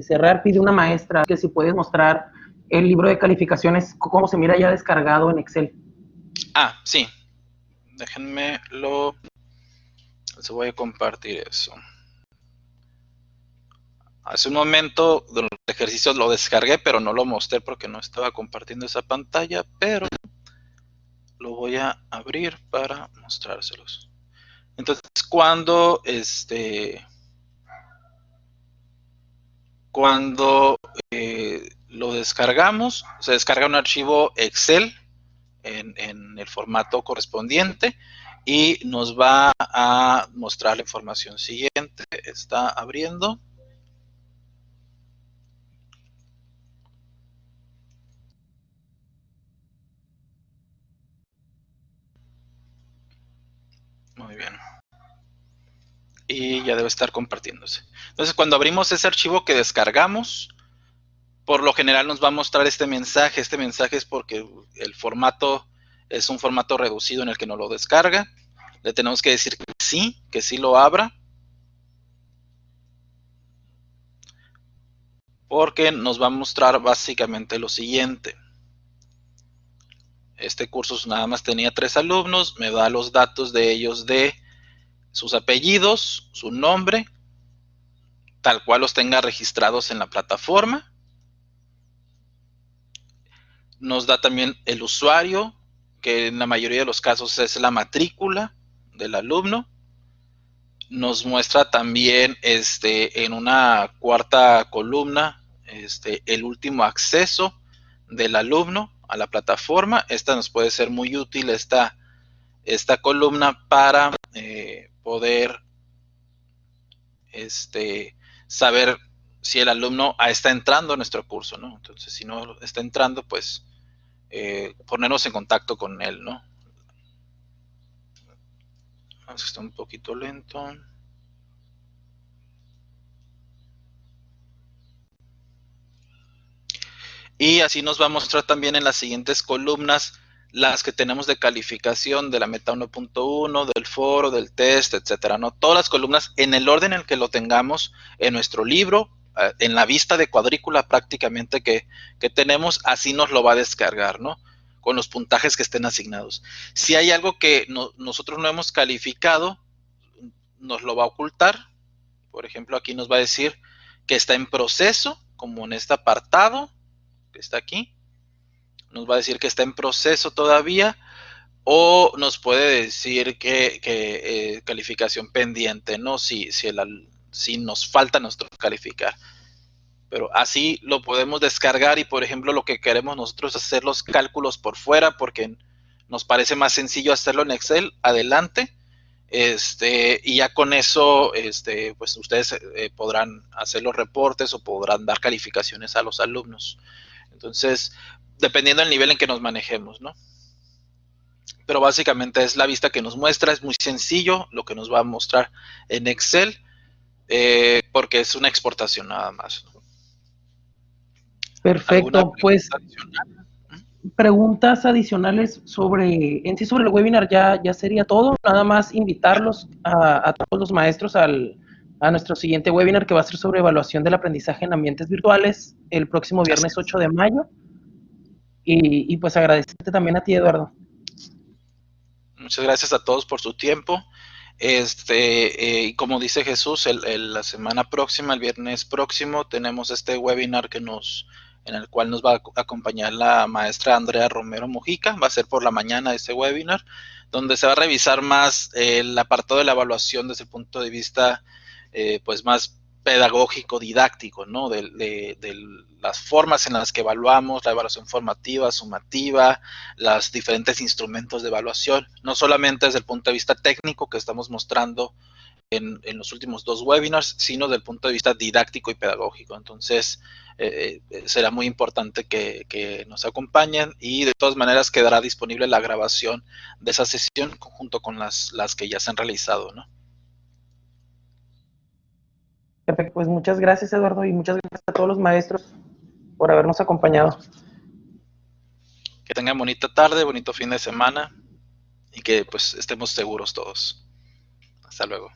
cerrar, pide una maestra que si puedes mostrar el libro de calificaciones, cómo se mira ya descargado en Excel. Sí, déjenme les voy a compartir eso. Hace un momento los ejercicios lo descargué, pero no lo mostré porque no estaba compartiendo esa pantalla, pero lo voy a abrir para mostrárselos. Entonces, cuando lo descargamos, se descarga un archivo Excel en el formato correspondiente y nos va a mostrar la información siguiente. Está abriendo. Muy bien. Y ya debe estar compartiéndose. Entonces, cuando abrimos ese archivo que descargamos, por lo general nos va a mostrar este mensaje. Este mensaje es porque el formato es un formato reducido en el que no lo descarga. Le tenemos que decir que sí lo abra, porque nos va a mostrar básicamente lo siguiente. Este curso nada más tenía 3 alumnos, me da los datos de ellos, de sus apellidos, su nombre, tal cual los tenga registrados en la plataforma. Nos da también el usuario, que en la mayoría de los casos es la matrícula del alumno. Nos muestra también en una cuarta columna el último acceso del alumno a la plataforma. Esta nos puede ser muy útil, esta columna, para poder saber si el alumno está entrando a nuestro curso, ¿no? Entonces, si no está entrando, pues ponernos en contacto con él, ¿no? Está un poquito lento. Y así nos va a mostrar también en las siguientes columnas las que tenemos de calificación de la meta 1.1, del foro, del test, etcétera, ¿no? Todas las columnas en el orden en el que lo tengamos en nuestro libro, en la vista de cuadrícula prácticamente que tenemos, así nos lo va a descargar, ¿no? Con los puntajes que estén asignados. Si hay algo que nosotros no hemos calificado, nos lo va a ocultar. Por ejemplo, aquí nos va a decir que está en proceso, como en este apartado que está aquí. Nos va a decir que está en proceso todavía, o nos puede decir que calificación pendiente, ¿no? Si nos falta nosotros calificar. Pero así lo podemos descargar y, por ejemplo, lo que queremos nosotros es hacer los cálculos por fuera porque nos parece más sencillo hacerlo en Excel, adelante. Y ya con eso, pues ustedes podrán hacer los reportes o podrán dar calificaciones a los alumnos. Entonces, dependiendo del nivel en que nos manejemos, ¿no? Pero básicamente es la vista que nos muestra, es muy sencillo lo que nos va a mostrar en Excel, porque es una exportación nada más, ¿no? ¿Alguna Perfecto, pues pregunta adicional? preguntas adicionales en sí sobre el webinar ya sería todo. Nada más invitarlos a todos los maestros a nuestro siguiente webinar, que va a ser sobre evaluación del aprendizaje en ambientes virtuales el próximo Así viernes es. 8 de mayo. Y pues agradecerte también a ti, Eduardo. Muchas gracias a todos por su tiempo. Y como dice Jesús, la semana próxima, el viernes próximo, tenemos este webinar en el cual nos va a acompañar la maestra Andrea Romero Mojica. Va a ser por la mañana este webinar, donde se va a revisar más el apartado de la evaluación desde el punto de vista pues más pedagógico, didáctico, ¿no? De las formas en las que evaluamos, la evaluación formativa, sumativa, los diferentes instrumentos de evaluación, no solamente desde el punto de vista técnico que estamos mostrando en los últimos 2 webinars, sino desde el punto de vista didáctico y pedagógico. Entonces, será muy importante que nos acompañen y de todas maneras quedará disponible la grabación de esa sesión junto con las que ya se han realizado, ¿no? Perfecto, pues muchas gracias, Eduardo, y muchas gracias a todos los maestros por habernos acompañado. Que tengan bonita tarde, bonito fin de semana y que pues estemos seguros todos. Hasta luego.